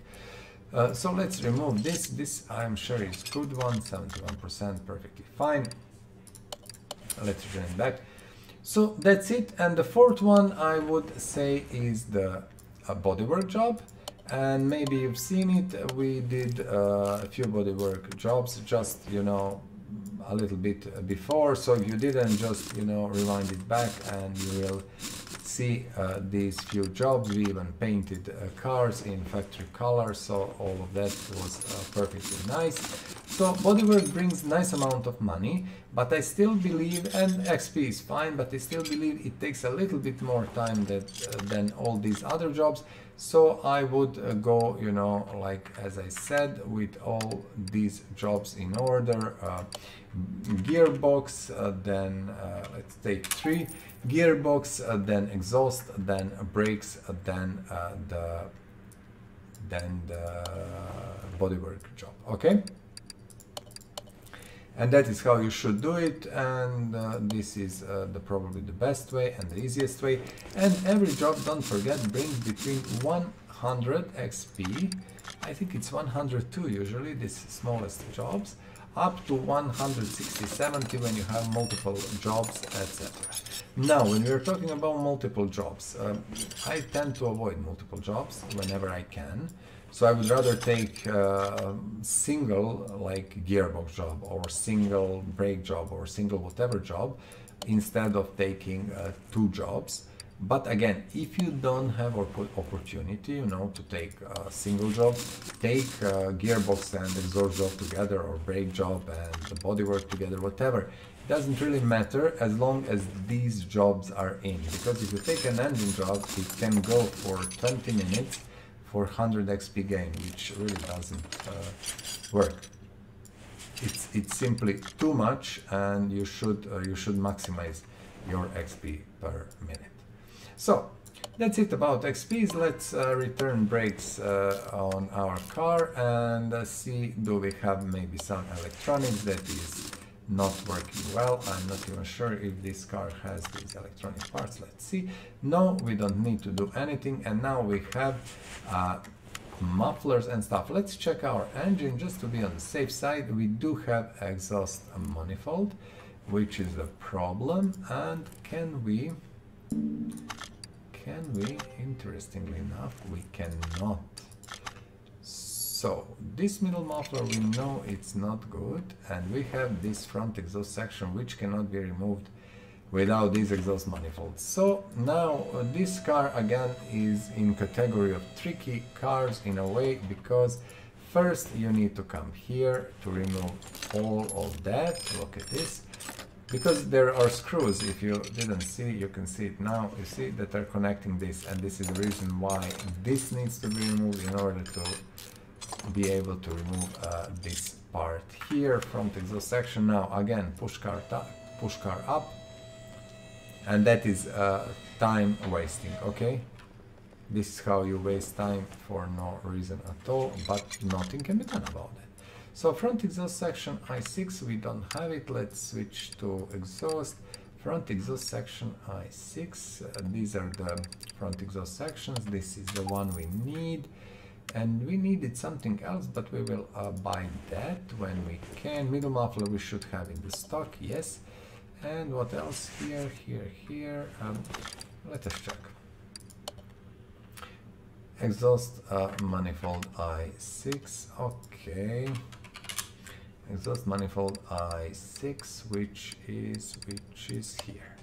So let's remove this. This I'm sure is good one, 71%, perfectly fine. Let's return it back. So that's it. And the fourth one, I would say, is the bodywork job. And maybe you've seen it. We did a few bodywork jobs, just, you know, a little bit before. So if you didn't, just, you know, rewind it back and you will see these few jobs. We even painted cars in factory color, so all of that was perfectly nice. So bodywork brings nice amount of money, but I still believe, and XP is fine, but I still believe it takes a little bit more time than all these other jobs. So I would go, you know, like as I said, with all these jobs in order. Gearbox, then let's take 3. Gearbox, then exhaust, then brakes, then the bodywork job. Okay. And that is how you should do it, and this is probably the best way and the easiest way. And every job, don't forget, brings between 100 XP, I think it's 102 usually, these smallest jobs, up to 160, 70 when you have multiple jobs, etc. Now, when we are talking about multiple jobs, I tend to avoid multiple jobs whenever I can. So I would rather take single, like gearbox job, or single brake job, or single whatever job, instead of taking 2 jobs. But again, if you don't have opportunity, you know, to take a single job, take gearbox and exhaust job together, or brake job and the bodywork together, whatever. It doesn't really matter as long as these jobs are in. Because if you take an engine job, it can go for 20 minutes for 100 XP gain, which really doesn't work. It's simply too much, and you should maximize your XP per minute. So that's it about XPs. Let's return brakes on our car and see, do we have maybe some electronics that is not working well. I'm not even sure if this car has these electronic parts. Let's see. No, we don't need to do anything. And now we have mufflers and stuff. Let's check our engine just to be on the safe side. We do have exhaust manifold, which is a problem. And can we, interestingly enough, we cannot. So this middle muffler, we know it's not good, and we have this front exhaust section which cannot be removed without these exhaust manifolds. So now this car again is in category of tricky cars in a way, because first you need to come here to remove all of that. Look at this, because there are screws. If you didn't see, you can see it now. You see that are connecting this, and this is the reason why this needs to be removed in order to be able to remove this part here from the exhaust section. Now again, push car up, and that is time wasting. Okay, this is how you waste time for no reason at all, but nothing can be done about it. So front exhaust section I6, we don't have it. Let's switch to exhaust. Front exhaust section I6, these are the front exhaust sections. This is the one we need. And we needed something else, but we will buy that when we can. Middle muffler we should have in the stock, yes. And what else? Here. Let us check. Exhaust manifold I6, okay. Exhaust manifold I6, which is here.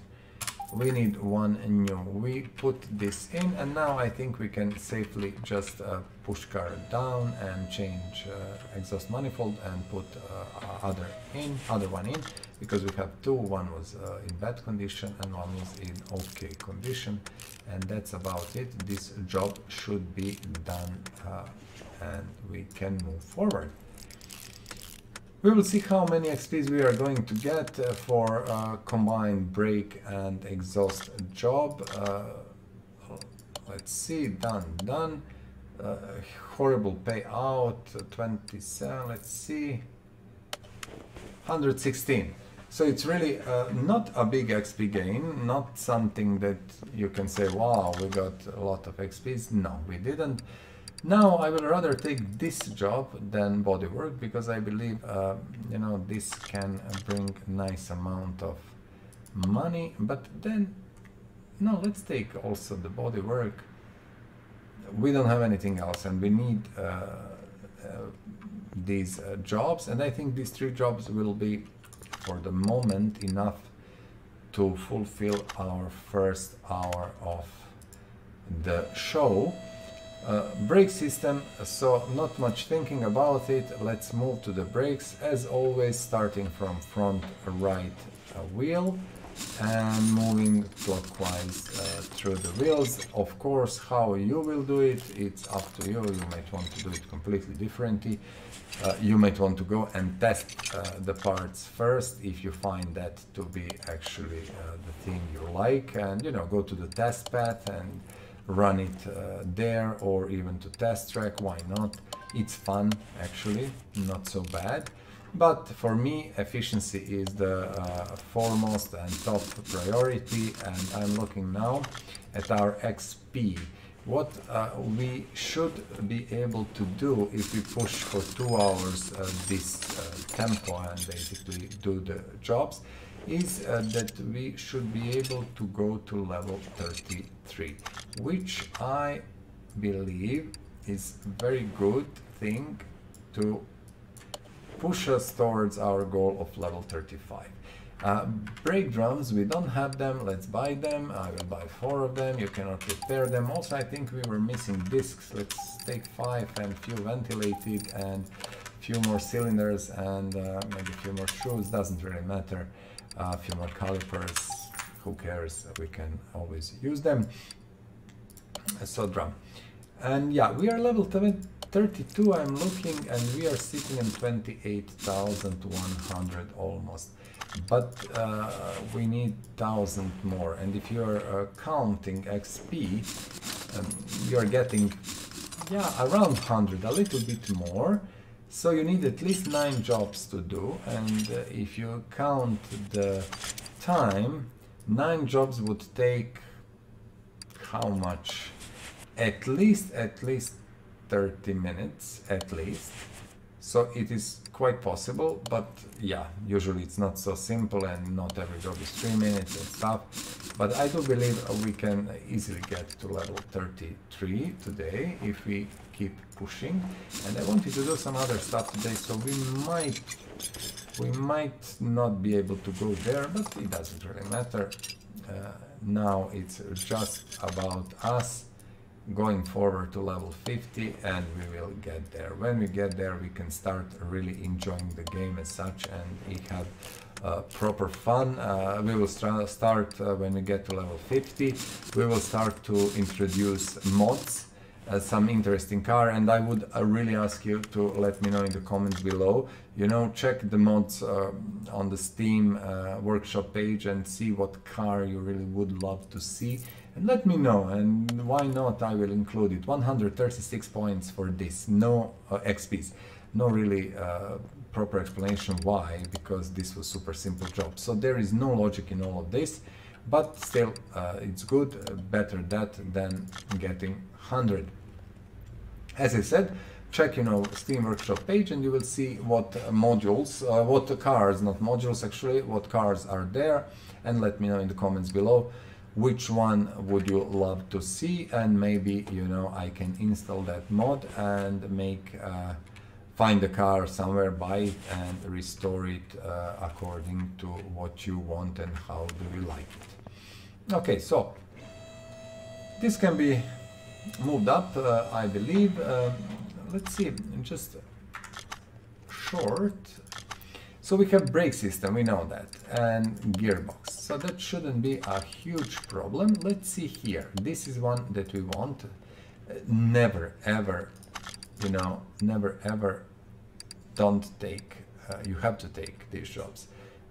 We need one new. We put this in, and now I think we can safely just push car down and change exhaust manifold and put other one in, because we have two. One was in bad condition and one was in okay condition, and that's about it. This job should be done, and we can move forward. We will see how many XPs we are going to get for combined brake and exhaust job. Let's see, done. Horrible payout, 27, let's see, 116. So it's really not a big XP gain, not something that you can say, wow, we got a lot of XPs. No, we didn't. Now I will rather take this job than bodywork, because I believe you know, this can bring a nice amount of money. But then, no, let's take also the bodywork. We don't have anything else, and we need these jobs, and I think these three jobs will be, for the moment, enough to fulfill our first hour of the show. Brake system, so not much thinking about it. Let's move to the brakes, as always, starting from front right wheel and moving clockwise through the wheels. Of course, how you will do it, it's up to you. You might want to do it completely differently. You might want to go and test the parts first, if you find that to be actually the thing you like, and you know, go to the test path and run it there, or even to test track. Why not? It's fun, actually, not so bad. But for me, efficiency is the foremost and top priority, and I'm looking now at our XP. What we should be able to do if we push for 2 hours this tempo and basically do the jobs is that we should be able to go to level 33, which I believe is a very good thing to push us towards our goal of level 35. Brake drums, we don't have them, let's buy them. I will buy 4 of them, you cannot repair them. Also, I think we were missing discs. Let's take 5 and few ventilated and few more cylinders and maybe a few more shoes, doesn't really matter. A few more calipers, who cares, we can always use them. So drum. And yeah, we are level 32, I'm looking, and we are sitting in 28,100 almost. But we need 1,000 more, and if you're counting XP, you're getting, yeah, around 100, a little bit more. So you need at least 9 jobs to do, and if you count the time, 9 jobs would take how much? At least 30 minutes, at least. So it is quite possible, but yeah, usually it's not so simple and not every job is 3 minutes and stuff. But I do believe we can easily get to level 33 today if we keep pushing. And I wanted to do some other stuff today, so we might not be able to go there, but it doesn't really matter. Now it's just about us going forward to level 50, and we will get there. When we get there, we can start really enjoying the game as such, and we have proper fun. We will start when we get to level 50. We will start to introduce mods, some interesting car, and I would really ask you to let me know in the comments below. You know, check the mods on the Steam workshop page and see what car you really would love to see. And let me know, and why not, I will include it. 136 points for this, no XPs. No really proper explanation why, because this was super simple job. So there is no logic in all of this, but still it's good, better that than getting 100. As I said, check, you know, Steam workshop page, and you will see what modules, what cars, not modules actually, what cars are there, and let me know in the comments below which one would you love to see, and maybe, you know, I can install that mod and make find the car somewhere, buy it and restore it according to what you want and how do you like it. Okay, so this can be moved up, I believe. Let's see, just short. So we have brake system, we know that, and gearbox. So that shouldn't be a huge problem. Let's see here. This is one that we want. Never ever, you know, never ever don't take, you have to take these jobs.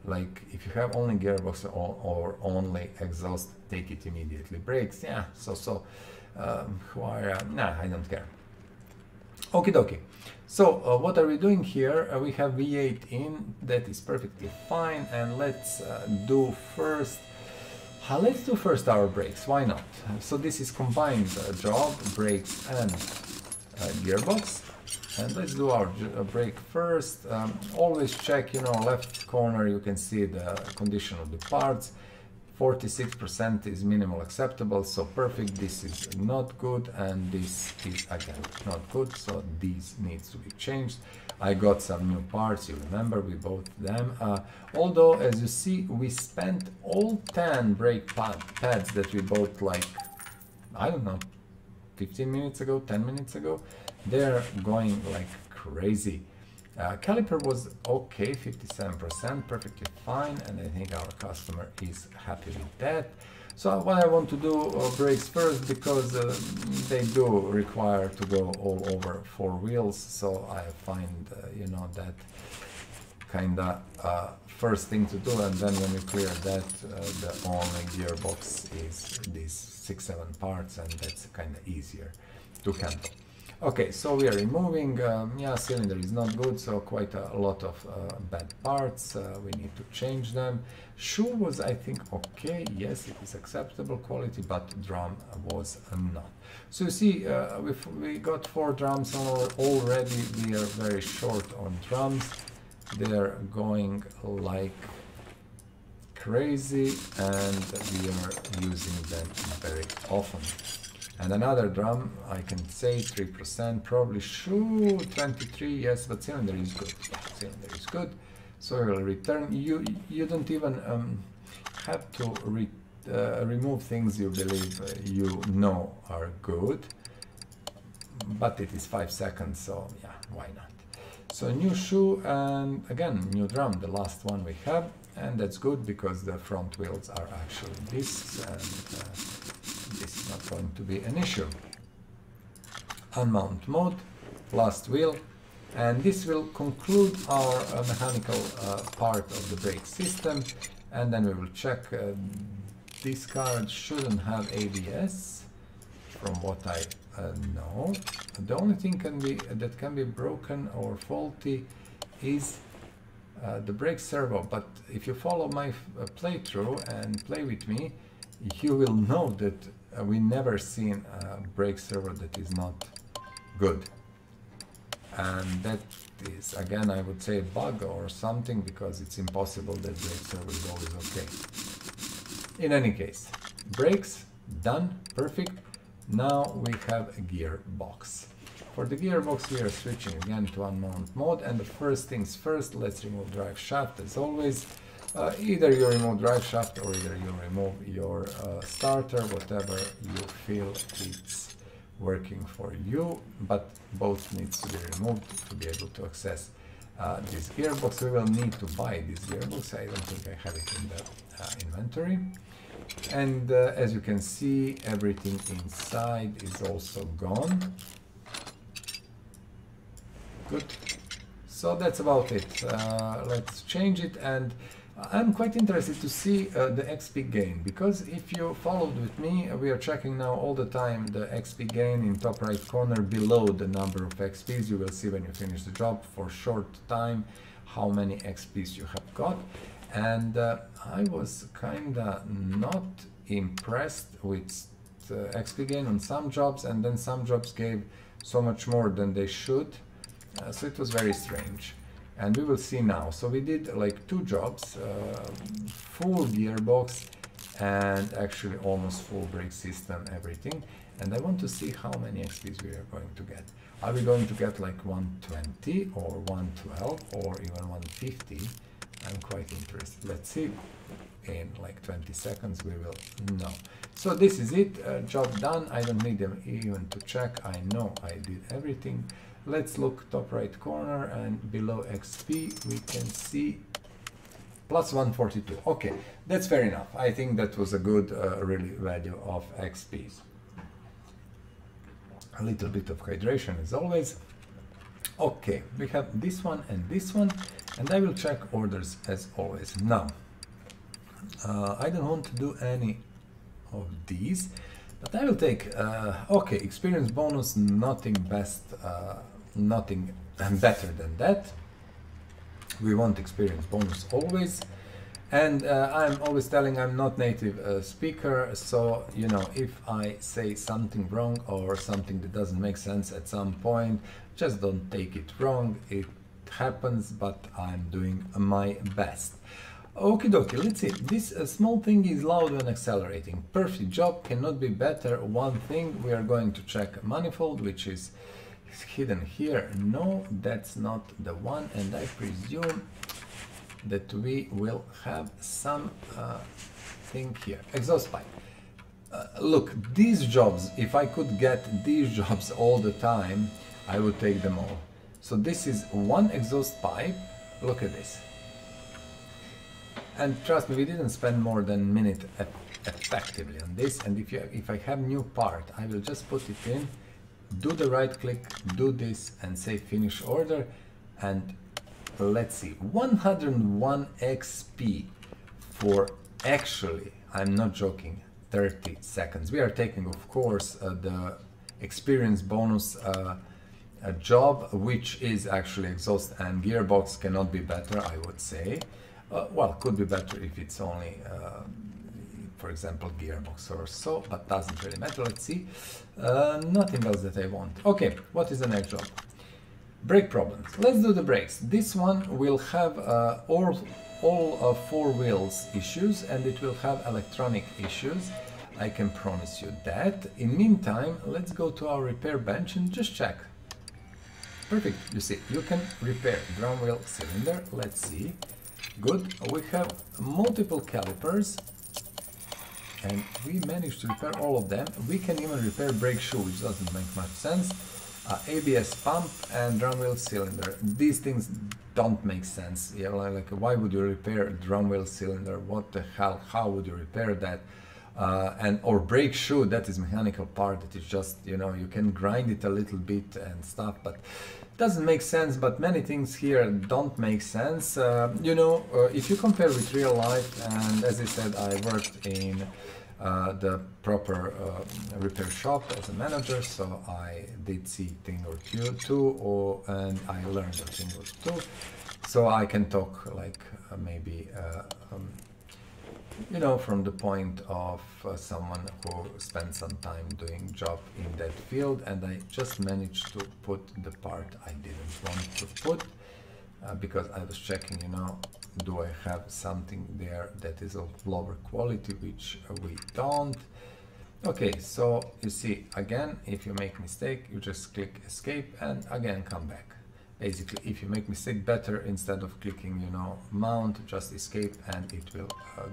Like if you have only gearbox or only exhaust, take it immediately. Brakes, yeah, nah, I don't care. Okie dokie. So what are we doing here? We have V8 in, that is perfectly fine, and let's do first our brakes, why not? So this is combined job, brakes and gearbox, and let's do our brake first. Always check, you know, left corner, you can see the condition of the parts. 46% is minimal acceptable, so perfect. This is not good, and this is again not good, so these needs to be changed. I got some new parts, you remember we bought them, although as you see we spent all 10 brake pads that we bought, like, I don't know, 15 minutes ago, 10 minutes ago. They're going like crazy. Caliper was okay, 57%, perfectly fine, and I think our customer is happy with that. So what I want to do, brakes first, because they do require to go all over 4 wheels, so I find, you know, that kinda first thing to do, and then when you clear that, the only gearbox is these 6-7 parts, and that's kinda easier to handle. Okay, so we are removing, yeah, cylinder is not good, so quite a lot of bad parts, we need to change them. Shoe was, I think, okay, yes, it is acceptable quality, but drum was not. So you see, we got 4 drums already, we are very short on drums, they're going like crazy, and we are using them very often. And another drum, I can say 3%, probably shoe 23, yes, but cylinder is good. Yeah, cylinder is good. So we will return. You don't even have to remove things you believe you know are good, but it is 5 seconds, so yeah, why not? So new shoe, and again new drum, the last one we have, and that's good because the front wheels are actually discs, and this is not going to be an issue. Unmount mode, last wheel, and this will conclude our mechanical part of the brake system, and then we will check. This car shouldn't have ABS, from what I know. The only thing that can be broken or faulty is the brake servo, but if you follow my playthrough and play with me, you will know that we never seen a brake servo that is not good, and that is, again, I would say a bug or something, because it's impossible that brake servo is always okay. In any case, brakes done, perfect. Now we have a gearbox. For the gearbox we are switching again to unmount mode, and the first things first, let's remove drive shaft as always. Either you remove drive shaft or either you remove your starter, whatever you feel it's working for you, but both needs to be removed to be able to access this gearbox. We will need to buy this gearbox. I don't think I have it in the inventory. And as you can see, everything inside is also gone. Good. So that's about it. Let's change it, and I'm quite interested to see the XP gain, because if you followed with me, we are checking now all the time the XP gain in top right corner below the number of XPs. You will see when you finish the job for short time how many XPs you have got. And I was kinda not impressed with the XP gain on some jobs, and then some jobs gave so much more than they should. So it was very strange, and we will see now. So we did like 2 jobs, full gearbox and actually almost full brake system, everything. And I want to see how many XPs we are going to get. Are we going to get like 120 or 112 or even 150? I'm quite interested. Let's see. In like 20 seconds we will know. So this is it, job done. I don't need them even to check. I know I did everything. Let's look top right corner, and below XP we can see plus 142. Okay, that's fair enough. I think that was a good really value of XPs. A little bit of hydration as always. Okay, we have this one, and I will check orders as always. Now, I don't want to do any of these, but I will take, okay, experience bonus, nothing better than that. We want experience bonus always. And I'm always telling I'm not native speaker, so you know, if I say something wrong or something that doesn't make sense at some point, just don't take it wrong. It happens, but I'm doing my best. Okie dokie, let's see. This small thing is loud when accelerating. Perfect job, cannot be better. One thing, we are going to check manifold, which is hidden here. No, that's not the one, and I presume that we will have some thing here. Exhaust pipe. Look, these jobs, if I could get these jobs all the time, I would take them all. So this is one exhaust pipe. Look at this. And trust me, we didn't spend more than a minute effectively on this. And if I have new part, I will just put it in, do the right click, do this, and say finish order. And let's see, 101 XP for actually, I'm not joking, 30 seconds. We are taking, of course, the experience bonus job, which is actually exhaust and gearbox. Cannot be better, I would say. Well, could be better if it's only for example gearbox or so, but doesn't really matter. Let's see. Nothing else that I want. Okay, what is the next job? Brake problems. Let's do the brakes. This one will have all 4 wheels issues, and it will have electronic issues. I can promise you that. In meantime, let's go to our repair bench and just check. Perfect. You see, you can repair drum wheel cylinder. Let's see. Good. We have multiple calipers, and we managed to repair all of them. We can even repair brake shoe, which doesn't make much sense. ABS pump and drum wheel cylinder. These things don't make sense. Yeah, like why would you repair drum wheel cylinder? What the hell? How would you repair that? Or brake shoe, that is mechanical part that is just, you know, you can grind it a little bit and stuff, but doesn't make sense. But many things here don't make sense. You know, if you compare with real life, and as I said, I worked in the proper repair shop as a manager, so I did see thing or two, and I learned a thing or two, so I can talk like maybe you know, from the point of someone who spent some time doing job in that field, and I just managed to put the part I didn't want to put because I was checking, you know, do I have something there that is of lower quality, which we don't. Okay, so you see, again, if you make mistake, you just click escape and again come back. Basically, if you make mistake, better instead of clicking, you know, mount, just escape and it will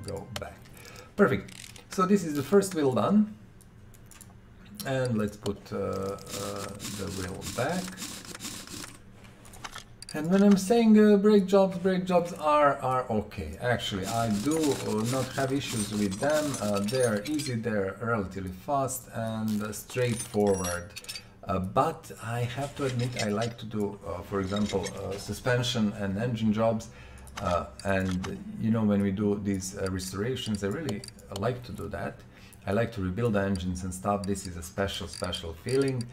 go back. Perfect. So this is the first wheel done, and let's put the wheel back. And when I'm saying brake jobs are okay. Actually, I do not have issues with them. They are easy, they're relatively fast and straightforward. But I have to admit, I like to do, for example, suspension and engine jobs. And you know, when we do these restorations, I really like to do that. I like to rebuild engines and stuff. This is a special feeling.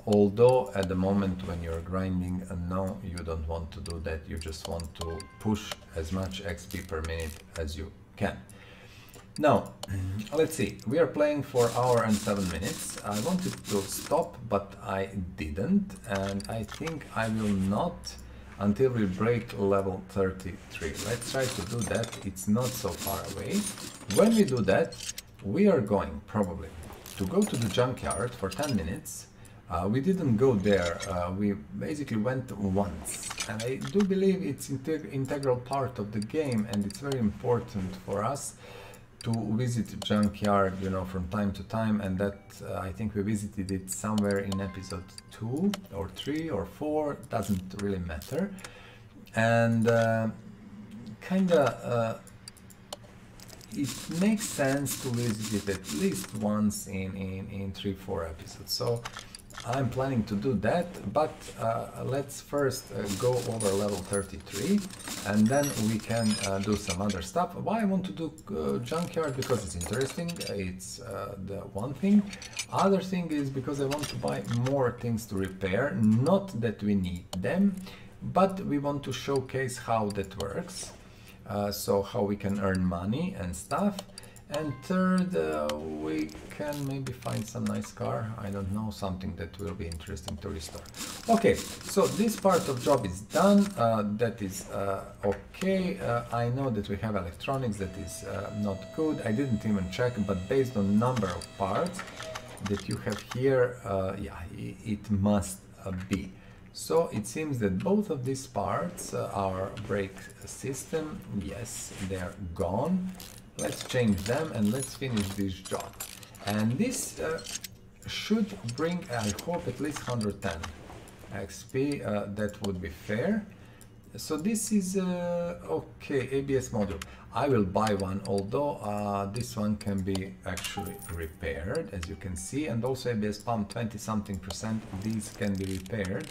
Although at the moment when you're grinding, no, you don't want to do that. You just want to push as much XP per minute as you can. Now, let's see, we are playing for 1 hour and 7 minutes. I wanted to stop, but I didn't, and I think I will not until we break level 33. Let's try to do that. It's not so far away. When we do that, we are going probably to go to the junkyard for 10 minutes. We didn't go there, we basically went once, and I do believe it's integral part of the game, and it's very important for us to visit junkyard, you know, from time to time, and that I think we visited it somewhere in episode 2 or 3 or 4, doesn't really matter, and kinda it makes sense to visit it at least once in 3-4 episodes. So I'm planning to do that, but let's first go over level 33 and then we can do some other stuff. Why I want to do junkyard? Because it's interesting, it's the one thing. Other thing is because I want to buy more things to repair, not that we need them, but we want to showcase how that works, so how we can earn money and stuff. And third, we can maybe find some nice car, I don't know, something that will be interesting to restore. Okay, so this part of job is done, that is okay. I know that we have electronics, that is not good. I didn't even check, but based on number of parts that you have here, yeah, it must be. So it seems that both of these parts, our brake system, yes, they're gone. Let's change them and let's finish this job. And this should bring, I hope, at least 110 XP. That would be fair. So this is okay. ABS module. I will buy one, although this one can be actually repaired, as you can see, and also ABS pump 20-something%. These can be repaired.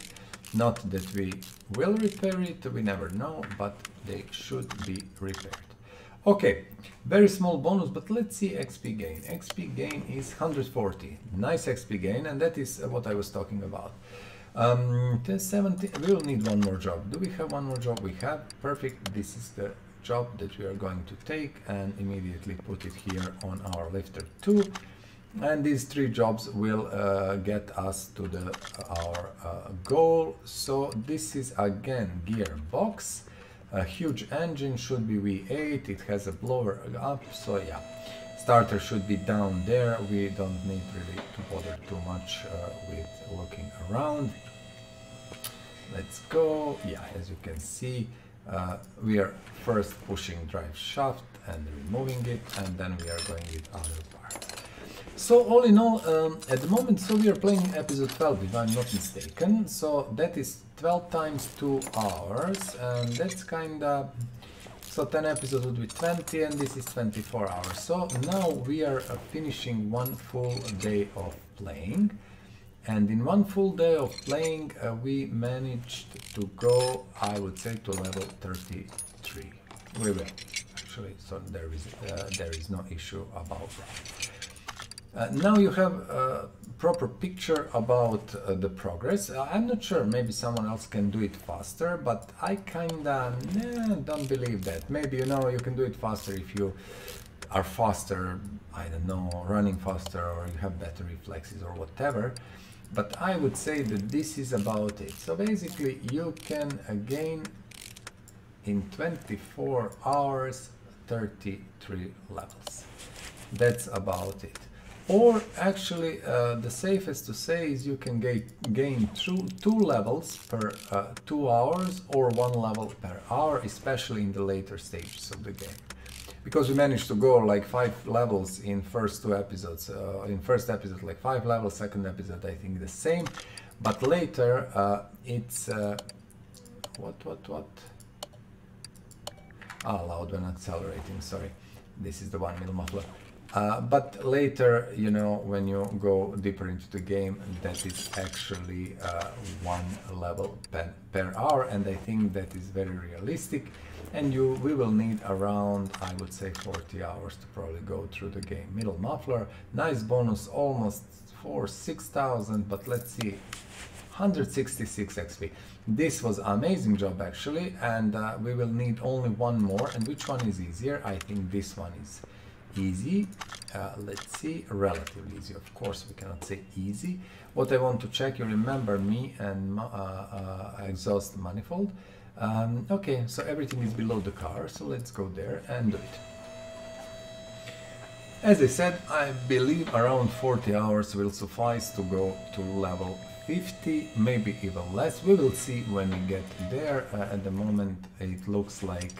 Not that we will repair it, we never know, but they should be repaired. Okay, very small bonus, but let's see XP gain. XP gain is 140. Nice XP gain, and that is what I was talking about. 70. We will need one more job. Do we have one more job? We have. Perfect. This is the job that we are going to take and immediately put it here on our lifter 2. And these 3 jobs will get us to our goal. So this is again gearbox. A huge engine, should be V8. It has a blower up. So yeah, starter should be down there. We don't need really to bother too much with looking around. Let's go. Yeah, as you can see, we are first pushing drive shaft and removing it, and then we are going with other parts. So all in all, at the moment, so we are playing episode 12, if I'm not mistaken. So that is 12 times 2 hours, and that's kinda, so 10 episodes would be 20, and this is 24 hours. So now we are finishing one full day of playing. And in one full day of playing, we managed to go, I would say, to level 33. We will, actually, so there is no issue about that. Now you have a proper picture about the progress. I'm not sure, maybe someone else can do it faster, but I kinda don't believe that. Maybe, you know, you can do it faster if you are faster, I don't know, running faster, or you have better reflexes or whatever. But I would say that this is about it. So basically you can gain in 24 hours 33 levels. That's about it. Or actually the safest to say is you can gain 2 levels per 2 hours or 1 level per hour, especially in the later stages of the game. Because we managed to go like 5 levels in first 2 episodes. In first episode like 5 levels, second episode I think the same. But later it's... what? Ah, loud when accelerating, sorry. This is the 1 mil muffler. But later, you know, when you go deeper into the game, that is actually 1 level per hour, and I think that is very realistic. And we will need around, I would say, 40 hours to probably go through the game. Middle muffler, nice bonus, almost for 6,000, but let's see, 166 XP. This was amazing job actually, and we will need only one more. And which one is easier? I think this one is easy. Let's see, relatively easy. Of course, we cannot say easy. What I want to check, you remember me and exhaust manifold. Okay, so everything is below the car, so let's go there and do it. As I said, I believe around 40 hours will suffice to go to level 50, maybe even less. We will see when we get there. At the moment it looks like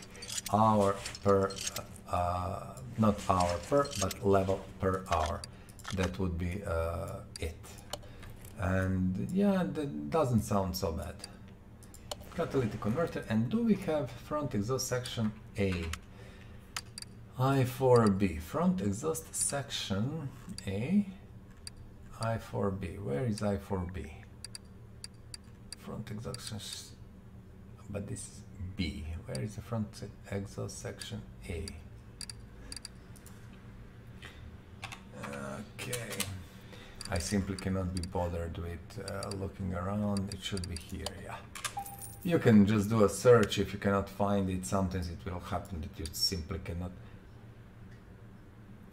hour per, not hour per, but level per hour. That would be it. And yeah, that doesn't sound so bad. Catalytic converter. And do we have front exhaust section A? I4B. Front exhaust section A. I4B. Where is I4B? Front exhaust, but this is B. Where is the front exhaust section A? Okay. I simply cannot be bothered with looking around. It should be here, yeah. You can just do a search. If you cannot find it, sometimes it will happen that you simply cannot.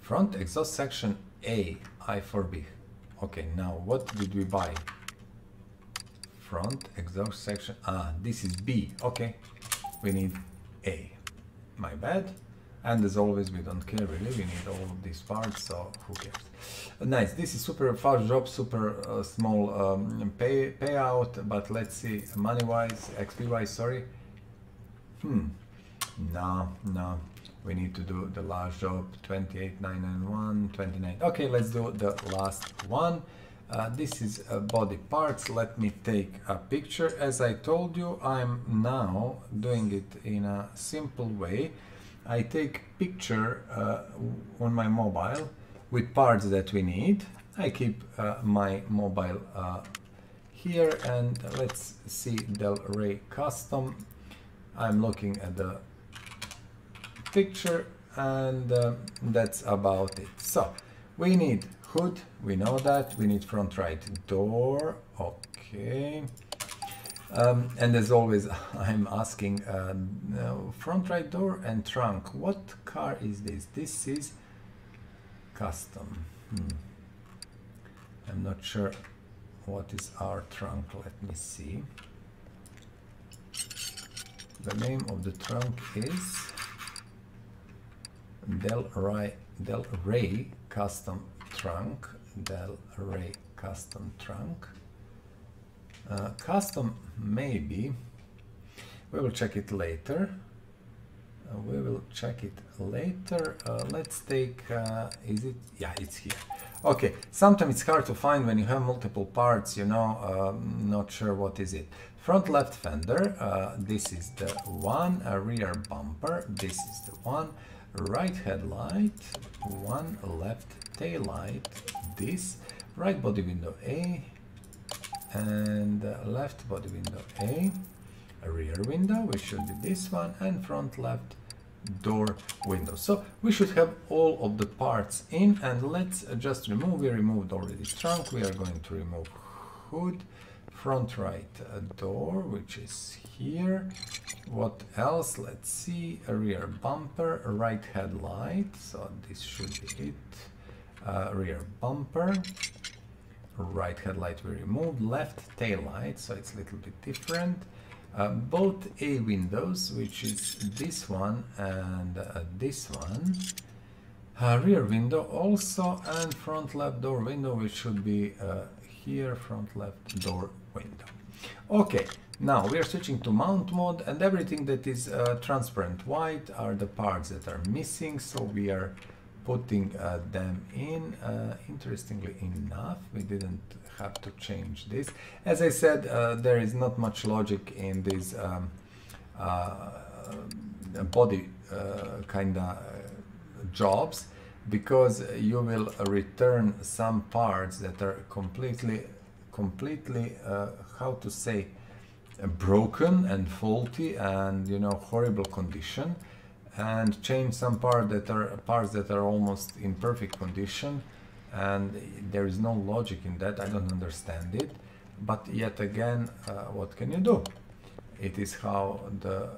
Front exhaust section A, I4B. Okay, now what did we buy? Front exhaust section, this is B. Okay, we need A. My bad. And as always, we don't care really, we need all of these parts, so who cares. Nice, this is super fast job, super small payout, but let's see, money wise, XP wise, sorry. No, we need to do the last job, 28,991, 29. Okay, let's do the last one. This is body parts. Let me take a picture. As I told you, I'm now doing it in a simple way. I take picture on my mobile with parts that we need. I keep my mobile here, and let's see Del Rey custom. I'm looking at the picture. and that's about it. So we need hood, we know that. We need front right door, okay. And as always, I'm asking front right door and trunk. What car is this? This is custom. I'm not sure what is our trunk. Let me see. The name of the trunk is Del Rey Custom Trunk. Del Rey Custom Trunk. Custom maybe. We will check it later. Let's take, is it? Yeah, it's here. Okay, sometimes it's hard to find when you have multiple parts, you know, not sure what is it. Front left fender, this is the one. Rear bumper, this is the one. Right headlight, one. Left tail light, this. Right body window A, and left body window A. A rear window, which should be this one, and front left door window. So we should have all of the parts in, and let's just remove. We removed already trunk. We are going to remove hood, front right door, which is here. What else? Let's see. A rear bumper, a right headlight, so this should be it. Rear bumper, right headlight we removed. Left tail light, so it's a little bit different. Both A windows, which is this one and this one. Rear window also, and front left door window, which should be here, front left door window. Okay, now we are switching to mount mode, and everything that is transparent white are the parts that are missing, so we are putting them in. Interestingly enough, we didn't have to change this. As I said, there is not much logic in these body kinda jobs, because you will return some parts that are completely how to say, broken and faulty and, you know, horrible condition, and change some parts that are almost in perfect condition, and there is no logic in that. I don't understand it, but yet again, what can you do? It is how the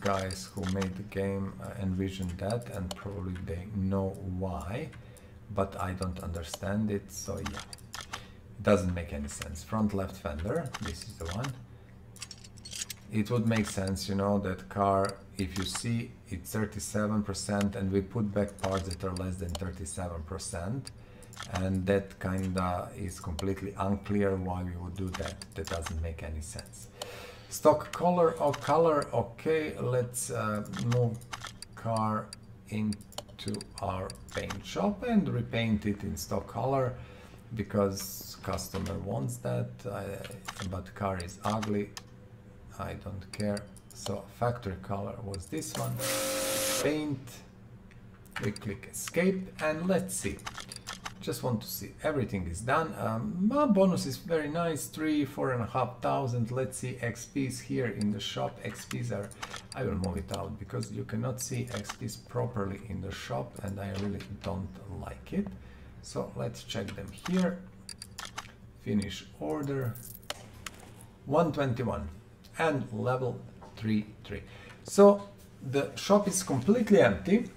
guys who made the game envisioned that, and probably they know why, but I don't understand it, so yeah, it doesn't make any sense. Front left fender, this is the one. It would make sense, you know, that car, if you see it's 37%, and we put back parts that are less than 37%, and that kinda is completely unclear why we would do that. That doesn't make any sense. Stock color, okay, let's move car into our paint shop and repaint it in stock color, because customer wants that, but car is ugly. I don't care. So factory color was this one. Paint. We click escape, and let's see. Just want to see everything is done. My bonus is very nice, 4,500. Let's see XPs here in the shop. XPs are, I will move it out because you cannot see XPs properly in the shop, and I really don't like it. So let's check them here. Finish order. 121 and level 3. So the shop is completely empty.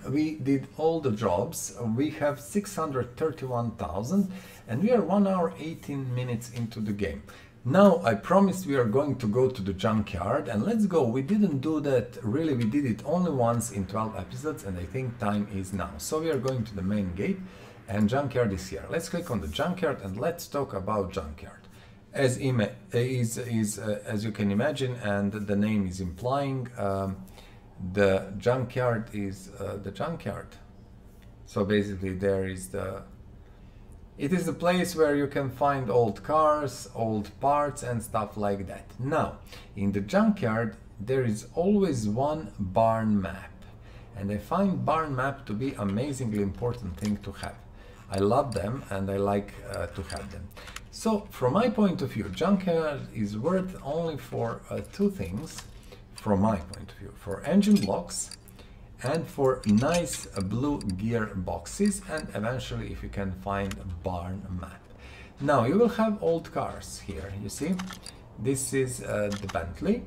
We did all the jobs. We have 631,000, and we are 1 hour 18 minutes into the game. Now I promised we are going to go to the junkyard, and let's go. We didn't do that really. We did it only once in 12 episodes, and I think time is now. So we are going to the main gate, and junkyard is here. Let's click on the junkyard and let's talk about junkyard. As you can imagine, and the name is implying, the junkyard is the junkyard. So basically there is it is the place where you can find old cars, old parts and stuff like that. Now, in the junkyard there is always one barn map, and I find barn map to be amazingly important thing to have. I love them and I like to have them. So from my point of view, junkyard is worth only for two things, from my point of view, for engine blocks and for nice blue gear boxes, and eventually if you can find a barn map. Now you will have old cars here, you see. This is the Bentley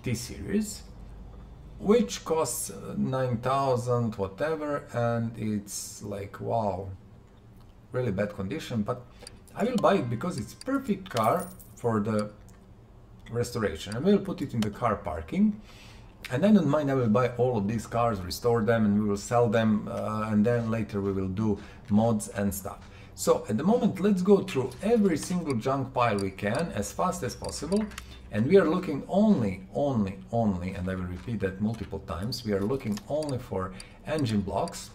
T-Series, which costs 9,000 whatever, and it's like, wow, really bad condition, but I will buy it because it's perfect car for the restoration. I will put it in the car parking, and I don't mind. I will buy all of these cars, restore them, and we will sell them, and then later we will do mods and stuff. So at the moment, let's go through every single junk pile we can as fast as possible, and we are looking only, and I will repeat that multiple times, we are looking only for engine blocks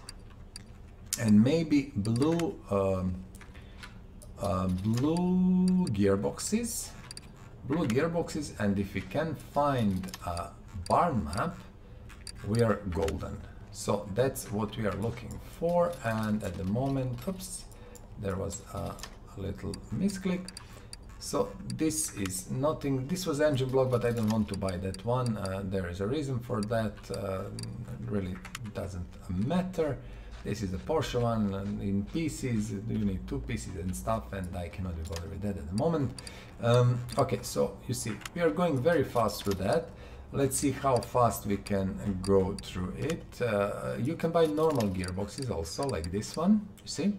and maybe blue gearboxes, and if we can find a barn map, we are golden. So that's what we are looking for, and at the moment, oops, there was a little misclick. So this is nothing, this was engine block, but I don't want to buy that one. There is a reason for that, it really doesn't matter. This is the Porsche one, and in pieces, you need 2 pieces and stuff, and I cannot be bothered with that at the moment. Okay, so you see, we are going very fast through that. Let's see how fast we can go through it. You can buy normal gearboxes also, like this one, you see,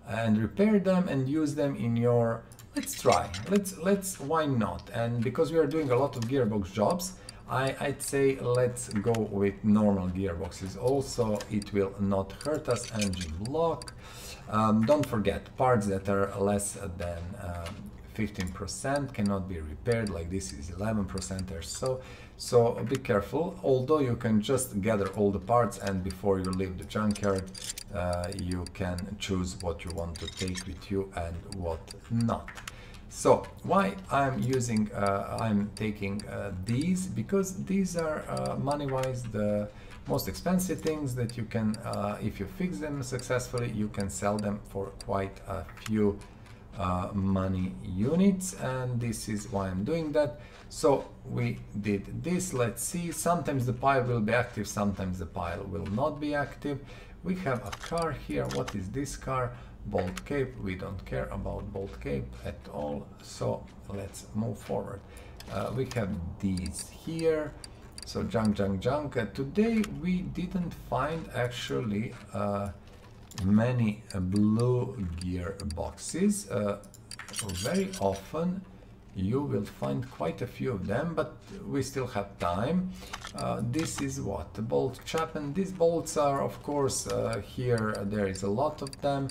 and repair them and use them in your, let's try, let's why not? And because we are doing a lot of gearbox jobs, I'd say let's go with normal gearboxes. Also, it will not hurt us. Engine block. Don't forget, parts that are less than 15% cannot be repaired, like this is 11% or so. So be careful, although you can just gather all the parts, and before you leave the junkyard, you can choose what you want to take with you and what not. So why I'm using, I'm taking these, because these are money-wise the most expensive things that you can, if you fix them successfully, you can sell them for quite a few money units, and this is why I'm doing that. So we did this. Let's see, sometimes the pile will be active, sometimes the pile will not be active. We have a car here. What is this car? Bolt cape. We don't care about bolt cape at all, so let's move forward. We have these here, so junk. Today we didn't find actually many blue gear boxes. Very often you will find quite a few of them, but we still have time. This is what, the bolt chap, and these bolts are, of course, here there is a lot of them,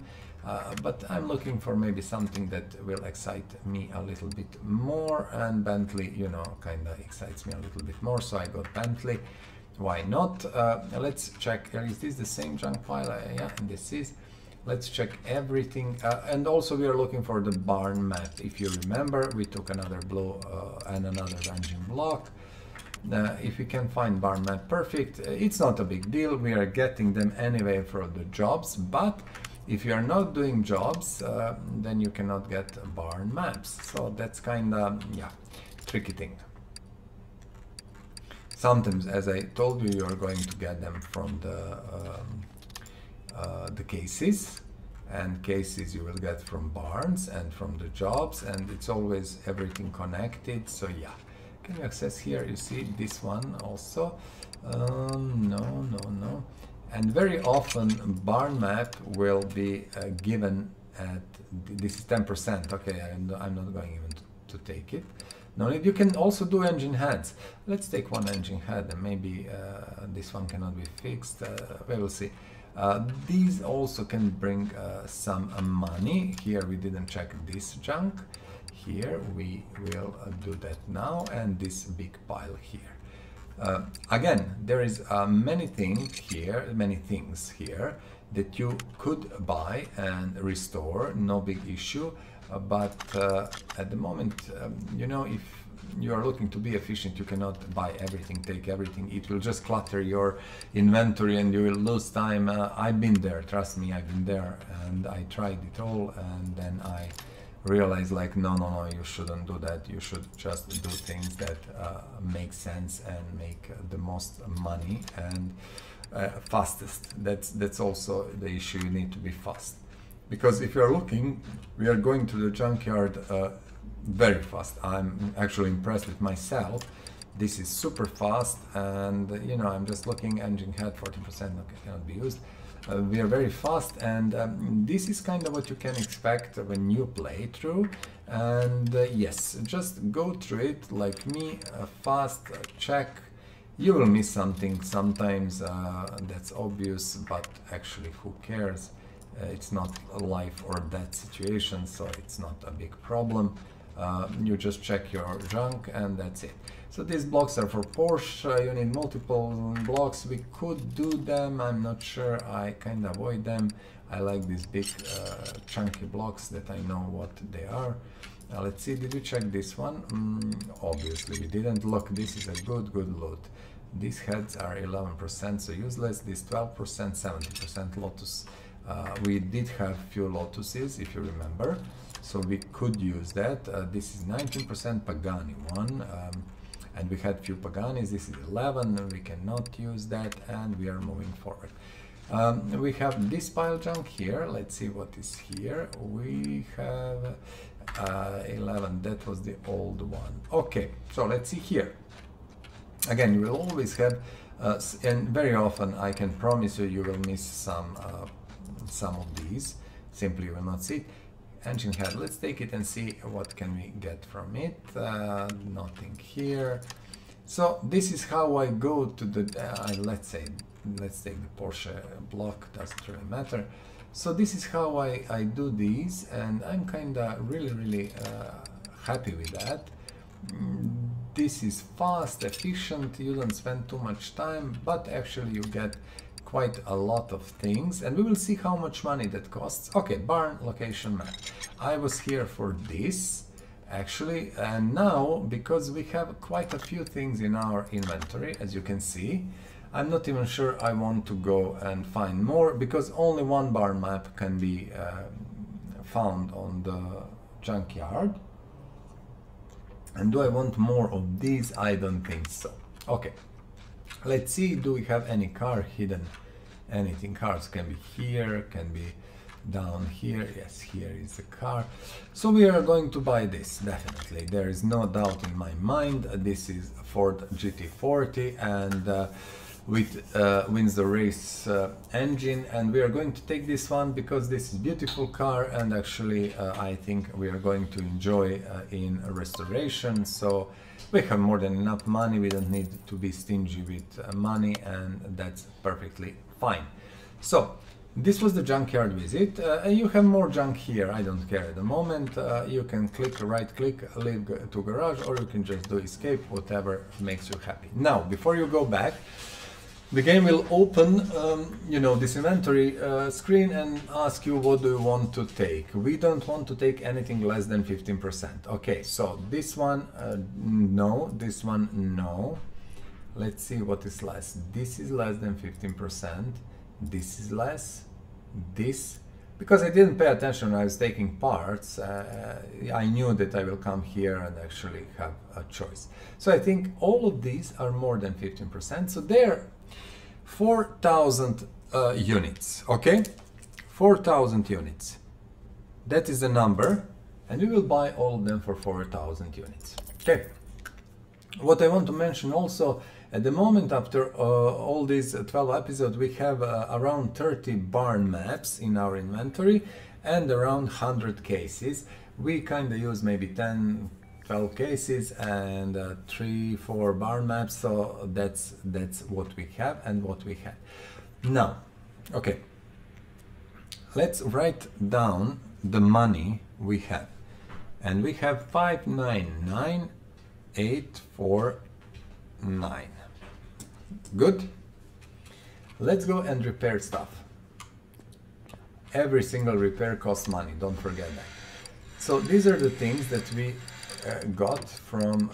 but I'm looking for maybe something that will excite me a little bit more, and Bentley, you know, kind of excites me a little bit more, so I got Bentley. Why not? Let's check, is this the same junk pile? Yeah, and this is. Let's check everything, and also we are looking for the barn map. If you remember, we took another blue and another engine block. If we can find barn map, perfect. It's not a big deal, we are getting them anyway for the jobs, but if you are not doing jobs, then you cannot get barn maps. So that's kind of, yeah, tricky thing. Sometimes, as I told you, you are going to get them from the cases, and cases you will get from barns and from the jobs, and it's always everything connected. So yeah, can you access here? You see this one also. No, and very often barn map will be given at, this is 10%. Okay, I'm not going even to take it. No need. You can also do engine heads. Let's take one engine head, and maybe this one cannot be fixed. We will see. These also can bring some money. Here we didn't check this junk. Here we will do that now, and this big pile here. Again, there is many things here that you could buy and restore, no big issue. But at the moment, you know, if you are looking to be efficient, you cannot buy everything, take everything. It will just clutter your inventory and you will lose time. I've been there, trust me, I've been there, and I tried it all, and then I realized, like, no, you shouldn't do that. You should just do things that make sense and make the most money. And fastest. That's also the issue. You need to be fast, because if you're looking, we are going to the junkyard very fast. I'm actually impressed with myself. This is super fast, and you know, I'm just looking, engine head 40%, okay, cannot be used. We are very fast, and this is kind of what you can expect when you play through. And yes, just go through it like me, fast, check. You will miss something sometimes, that's obvious, but actually who cares? It's not a life or death situation, so it's not a big problem. You just check your junk and that's it. So these blocks are for Porsche. You need multiple blocks. We could do them, I'm not sure. I kind of avoid them. I like these big chunky blocks that I know what they are. Let's see, did you check this one? Obviously we didn't. Look, this is a good loot. These heads are 11%, so useless. This 12%, 70% Lotus. We did have few Lotuses, if you remember, so we could use that. This is 19% Pagani one, and we had few Paganis. This is 11, and we cannot use that, and we are moving forward. We have this pile junk here. Let's see what is here. We have 11. That was the old one. Okay, so let's see here. Again, you will always have, and very often I can promise you, you will miss some of these. Simply you will not see it. Engine head, let's take it and see what can we get from it. Nothing here. So this is how I go to the, let's take the Porsche block, doesn't really matter. So this is how I do these, and I'm kinda really happy with that. This is fast, efficient, you don't spend too much time, but actually you get quite a lot of things, and we will see how much money that costs. Okay, barn location map. I was here for this actually, and now because we have quite a few things in our inventory, as you can see, I'm not even sure I want to go and find more, because only one barn map can be found on the junkyard. And do I want more of these? I don't think so. Okay, let's see, do we have any car hidden? Anything? Cars can be here, can be down here. Yes, here is the car. So we are going to buy this, definitely. There is no doubt in my mind. This is Ford GT40, and wins the race engine, and we are going to take this one because this is beautiful car, and actually I think we are going to enjoy in restoration. So we have more than enough money, we don't need to be stingy with money, and that's perfectly fine. So this was the junkyard visit. You have more junk here, I don't care at the moment. You can click, right click, leave to garage, or you can just do escape, whatever makes you happy. Now, before you go back, the game will open, you know, this inventory screen and ask you what do you want to take. We don't want to take anything less than 15%. Okay, so this one, no. This one, no. Let's see what is less. This is less than 15%. This is less. This, because I didn't pay attention when I was taking parts, I knew that I will come here and actually have a choice. So I think all of these are more than 15%. So they're 4,000 units, okay? 4,000 units. That is the number, and we will buy all of them for 4,000 units. Okay. What I want to mention also, at the moment, after all these 12 episodes, we have around 30 barn maps in our inventory and around 100 cases. We kind of use maybe 10, 12 cases and 3-4 barn maps, so that's what we have and what we had. Now, okay, let's write down the money we have, and we have 599,849. Good. Let's go and repair stuff. Every single repair costs money, don't forget that. So these are the things that we got from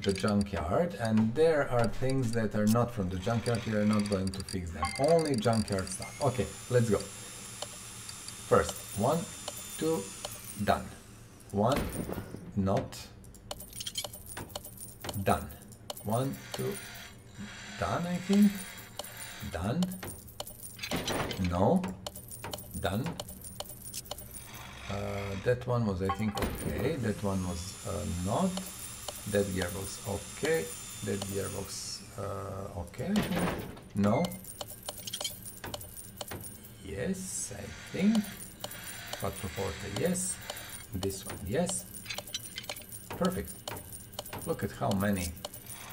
the junkyard, and there are things that are not from the junkyard. We are not going to fix them, only junkyard stuff. Okay, let's go. First, 1, 2, done. 1, not done. 1, 2, done, I think. Done. No. Done. That one was, I think, okay. That one was not. That gearbox, okay. That gearbox, okay. No. Yes, I think. Quattroporte, yes. This one, yes. Perfect. Look at how many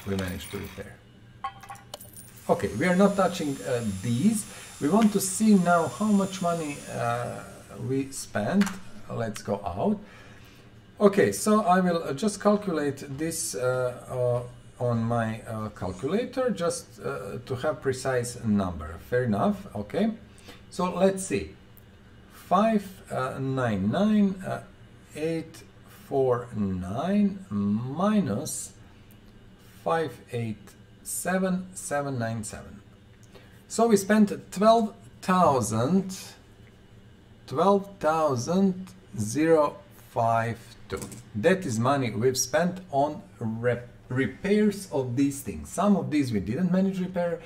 we managed to repair. Okay, we are not touching these. We want to see now how much money we spent. Let's go out. Okay, so I will just calculate this on my calculator just to have precise number. Fair enough. Okay, so let's see. 599,849 minus 587,797. So we spent 12,052. That is money we've spent on repairs of these things. Some of these we didn't manage to repair,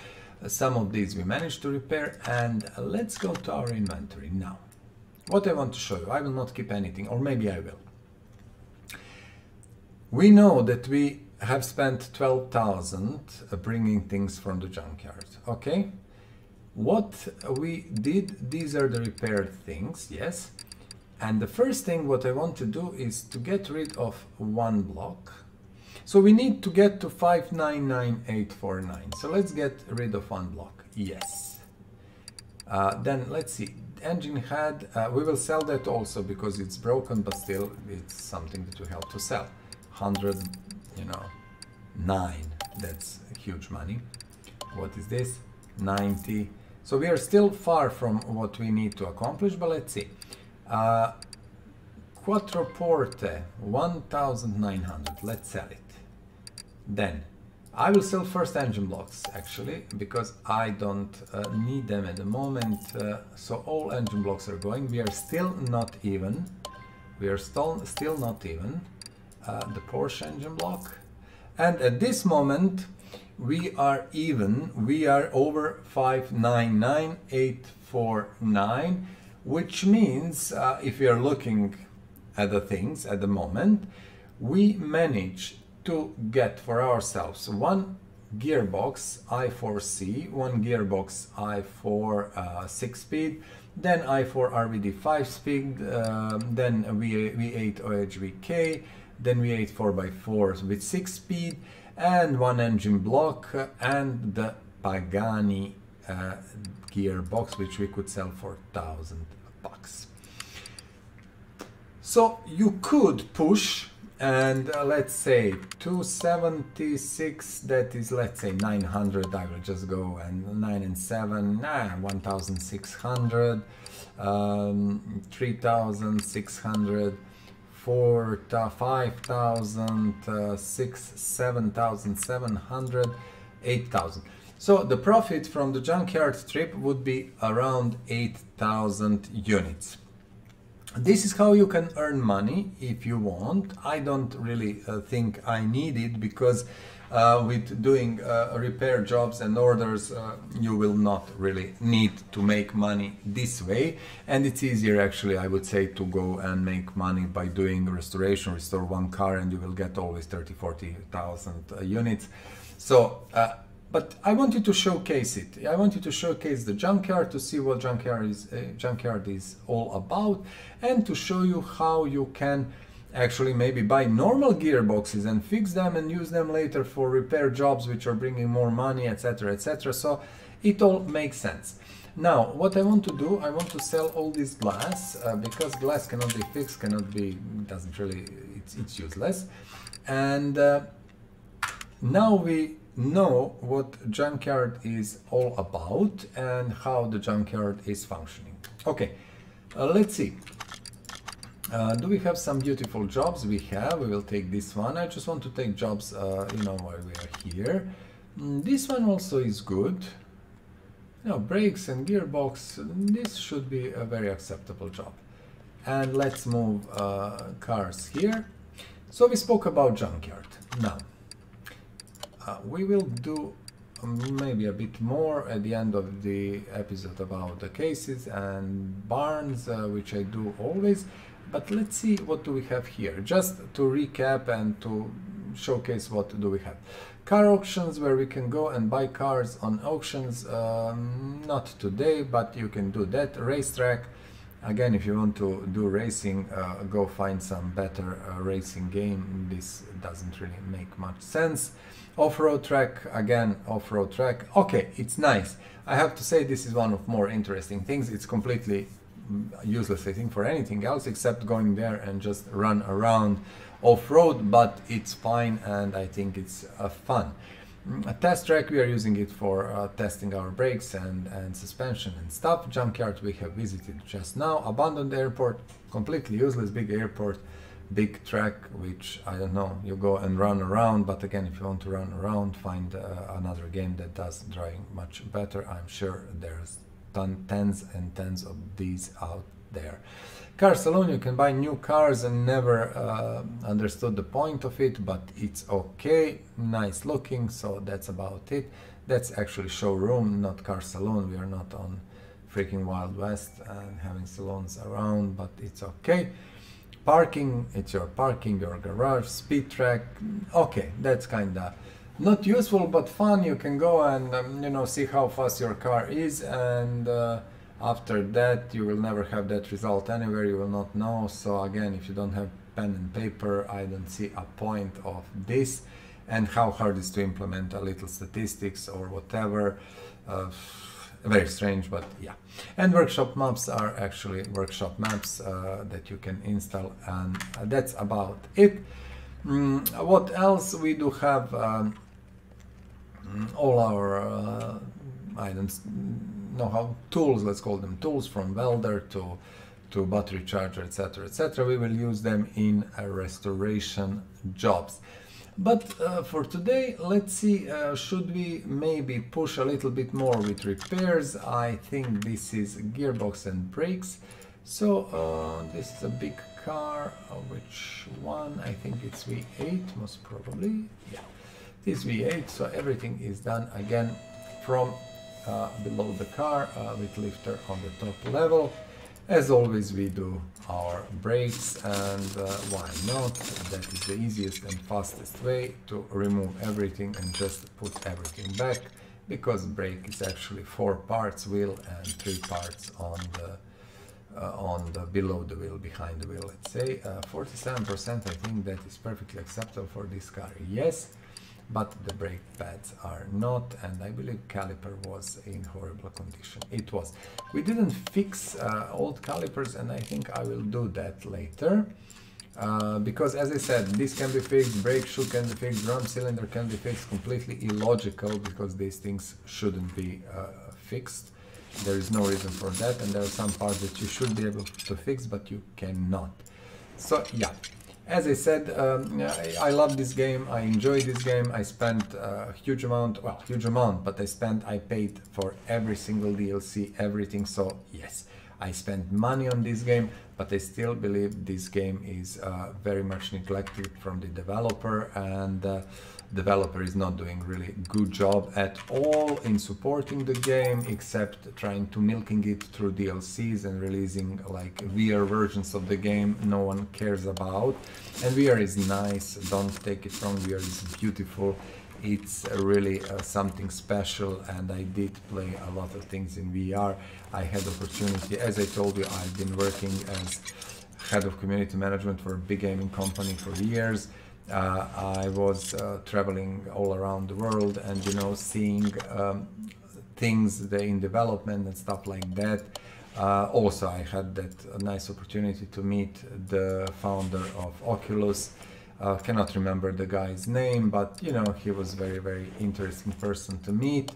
some of these we managed to repair, and let's go to our inventory now. What I want to show you, I will not keep anything, or maybe I will. We know that we have spent 12,000 bringing things from the junkyard, okay? What we did, these are the repaired things, yes. And the first thing what I want to do is to get rid of one block. So we need to get to 599,849. So let's get rid of one block, yes. Then let's see, engine head, we will sell that also because it's broken, but still it's something that we have to sell. 100, you know, 9, that's huge money. What is this? 90. So we are still far from what we need to accomplish, but let's see. Quattroporte, 1,900, let's sell it. Then I will sell first engine blocks actually, because I don't need them at the moment. So all engine blocks are going. We are still not even. We are still not even. The Porsche engine block. And at this moment, we are even. We are over 599,849, which means if we are looking at the things at the moment, we manage to get for ourselves one gearbox i4C, one gearbox i4 6-speed, then i4 RVD 5-speed, then V8 OHVK, then V8 4x4 with 6-speed, and one engine block, and the Pagani gearbox, which we could sell for $1,000. So you could push, and let's say 276, that is, let's say 900. I will just go, and 9 and 7, 1,600, 3,600, 4, 5,000, 6, 7,700, 8,000. So the profit from the junkyard trip would be around 8,000 units. This is how you can earn money if you want. I don't really think I need it, because with doing repair jobs and orders, you will not really need to make money this way. And it's easier, actually, I would say, to go and make money by doing restoration. Restore one car and you will get always 30,000-40,000 units. So but I wanted to showcase it. I wanted to showcase the junkyard, to see what junkyard is all about, and to show you how you can actually maybe buy normal gearboxes and fix them and use them later for repair jobs which are bringing more money, etc., etc. So it all makes sense. Now, what I want to do, I want to sell all this glass, because glass cannot be fixed, doesn't really, it's useless. And now we know what junkyard is all about and how the junkyard is functioning. Okay, let's see. Do we have some beautiful jobs? We have. We will take this one. I just want to take jobs, you know, while we are here. This one also is good. You know, brakes and gearbox. This should be a very acceptable job. And let's move cars here. So we spoke about junkyard. Now, we will do maybe a bit more at the end of the episode about the cases and barns, which I do always. But let's see, what do we have here? Just to recap and to showcase what do we have. Car auctions, where we can go and buy cars on auctions. Not today, but you can do that. Racetrack. Again, if you want to do racing, go find some better racing game. This doesn't really make much sense. Off-road track, again, off-road track. Okay, it's nice. I have to say this is one of more interesting things. It's completely useless, I think, for anything else except going there and just run around off-road, but it's fine and I think it's fun. A test track, we are using it for testing our brakes and suspension and stuff. Junkyard we have visited just now. Abandoned airport, completely useless, big airport, big track, which I don't know, you go and run around, but again, if you want to run around, find another game that does driving much better. I'm sure there's tens and tens of these out there. Car salon, you can buy new cars and never understood the point of it, but it's okay, nice looking, so that's about it. That's actually showroom, not car salon. We are not on freaking Wild West and having salons around, but it's okay. Parking, it's your parking, your garage. Speed track, okay, that's kinda not useful but fun. You can go and you know, see how fast your car is, and after that you will never have that result anywhere, you will not know. So again, if you don't have pen and paper, I don't see a point of this. And how hard is to implement a little statistics or whatever. Very strange, but yeah. And workshop maps are actually workshop maps that you can install, and that's about it. What else? We do have all our I don't know how, tools, let's call them tools, from welder to battery charger, etc., etc. We will use them in restoration jobs. But for today, let's see, should we maybe push a little bit more with repairs? I think this is gearbox and brakes. So this is a big car, which one? I think it's V8, most probably. Yeah, this V8, so everything is done again from below the car with lifter on the top level. As always, we do our brakes, and why not? That is the easiest and fastest way to remove everything and just put everything back, because brake is actually 4 parts wheel and 3 parts on the below the wheel, behind the wheel, let's say. 47%, I think that is perfectly acceptable for this car, yes. But the brake pads are not, and I believe caliper was in horrible condition. It was. We didn't fix old calipers, and I think I will do that later. Because as I said, this can be fixed, brake shoe can be fixed, drum cylinder can be fixed. Completely illogical, because these things shouldn't be fixed. There is no reason for that, and there are some parts that you should be able to fix, but you cannot. So yeah. As I said, I love this game, I enjoy this game. I spent a huge amount, well, huge amount, but I paid for every single DLC, everything. So yes, I spent money on this game, but I still believe this game is very much neglected from the developer, and developer is not doing really good job at all in supporting the game, except trying to milking it through DLCs and releasing like VR versions of the game no one cares about. And VR is nice, don't take it wrong, VR is beautiful, it's really something special, and I did play a lot of things in VR. I had opportunity, as I told you, I've been working as head of community management for a big gaming company for years. I was traveling all around the world, and you know, seeing things in development and stuff like that. Also, I had that nice opportunity to meet the founder of Oculus. Cannot remember the guy's name, but you know, he was very interesting person to meet.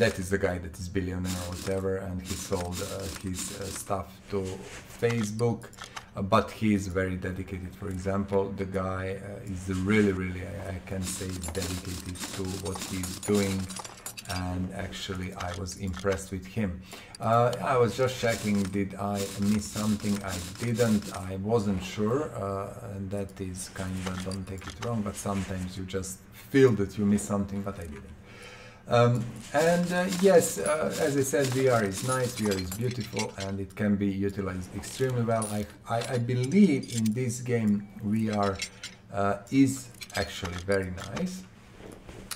That is the guy that is billionaire or whatever, and he sold his stuff to Facebook. But he is very dedicated. For example, the guy is really, I can say, dedicated to what he's doing, and actually I was impressed with him. I was just checking, did I miss something? I didn't, I wasn't sure, and that is kind of, don't take it wrong, but sometimes you just feel that you miss something, but I didn't. Yes, as I said, VR is nice, VR is beautiful, and it can be utilized extremely well. I believe in this game VR is actually very nice.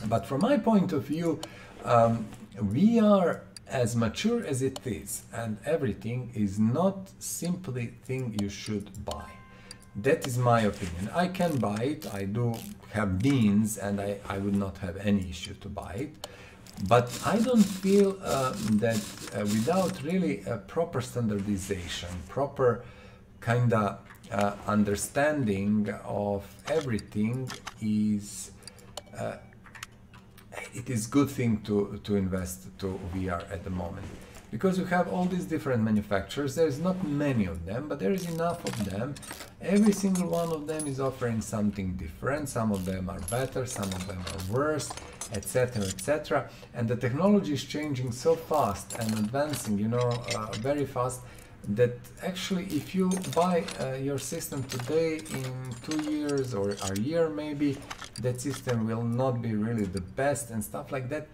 But from my point of view, VR, as mature as it is, and everything, is not simply thing you should buy. That is my opinion. I can buy it, I do have means, and I would not have any issue to buy it. But I don't feel that without really a proper standardization, proper kinda understanding of everything is it is good thing to invest to VR at the moment, because you have all these different manufacturers. There's not many of them, but there is enough of them. Every single one of them is offering something different. Some of them are better, some of them are worse, etc., etc. And the technology is changing so fast and advancing, you know, very fast, that actually if you buy your system today, in 2 years or a year maybe, that system will not be really the best and stuff like that.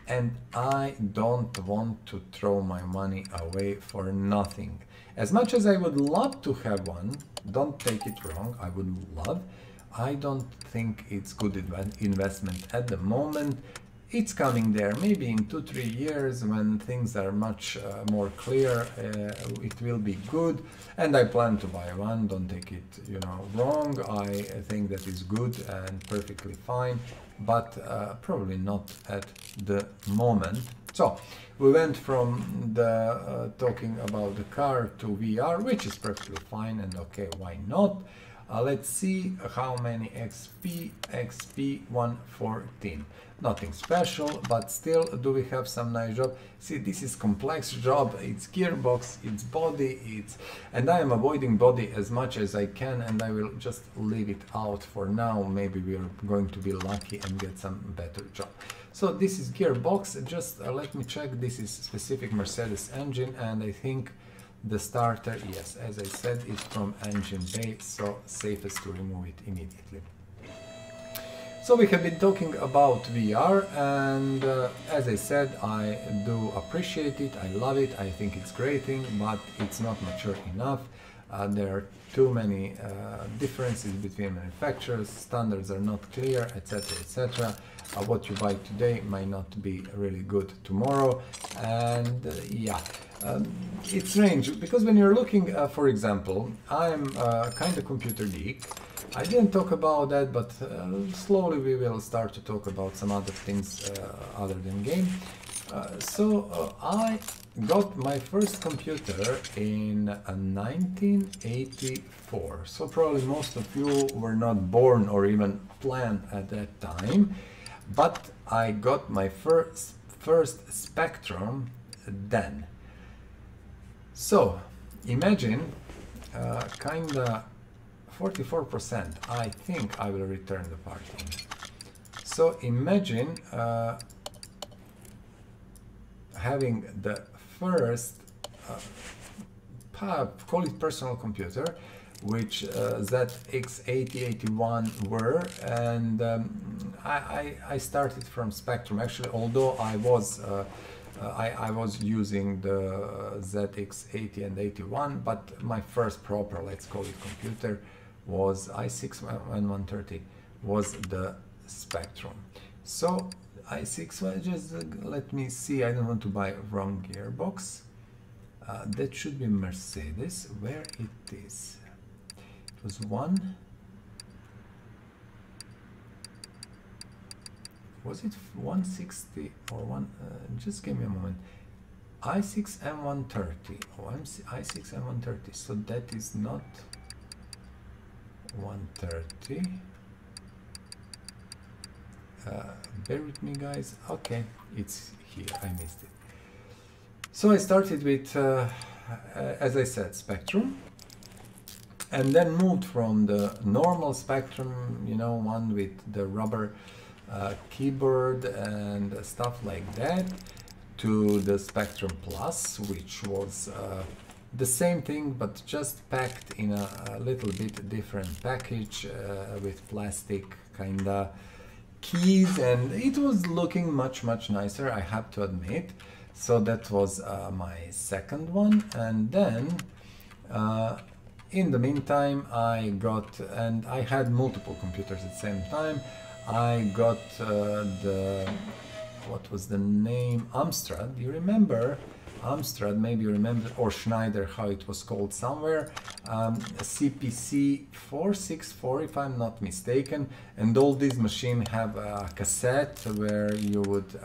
And I don't want to throw my money away for nothing. As much as I would love to have one, don't take it wrong, I would love, I don't think it's good investment at the moment. It's coming there, maybe in 2-3 years when things are much more clear, it will be good, and I plan to buy one. Don't take it, you know, wrong. I think that is good and perfectly fine, but probably not at the moment. So we went from the talking about the car to VR, which is perfectly fine and okay, why not? Let's see how many XP 114. Nothing special, but still, do we have some nice job? See, this is complex job. It's gearbox, it's body, and I am avoiding body as much as I can, and I will just leave it out for now. Maybe we are going to be lucky and get some better job. So this is gearbox. Just let me check. This is specific Mercedes engine, and I think the starter, yes, as I said, is from engine bay, so safest to remove it immediately. So we have been talking about VR, and as I said, I do appreciate it, I love it, I think it's great thing, but it's not mature enough. There are too many differences between manufacturers, standards are not clear, etc., etc. What you buy today might not be really good tomorrow, and yeah. It's strange, because when you're looking, for example, I'm kind of computer geek. I didn't talk about that, but slowly we will start to talk about some other things other than game. I got my first computer in 1984, so probably most of you were not born or even planned at that time, but I got my first Spectrum then. So imagine kinda 44%, I think I will return the party. So imagine having the first, call it personal computer, which ZX8081 were, and I started from Spectrum actually, although I was using the ZX80 and 81, but my first proper, let's call it, computer was i6 and 130, was the Spectrum. So i6, just let me see, I don't want to buy wrong gearbox. That should be Mercedes, where it is. It was one. Was it 160 or one? Just give me a moment. i6 and 130. Oh, i6 and 130. So that is not 130. Bear with me, guys. Okay, it's here. I missed it. So I started with, as I said, Spectrum, and then moved from the normal Spectrum, you know, one with the rubber keyboard and stuff like that, to the Spectrum Plus, which was the same thing but just packed in a little bit different package with plastic kinda keys, and it was looking much nicer, I have to admit. So that was my second one. And then in the meantime I got, and I had multiple computers at the same time, I got what was the name, Amstrad. You remember Amstrad, maybe you remember, or Schneider, how it was called somewhere, CPC 464 if I'm not mistaken. And all these machines have a cassette where you would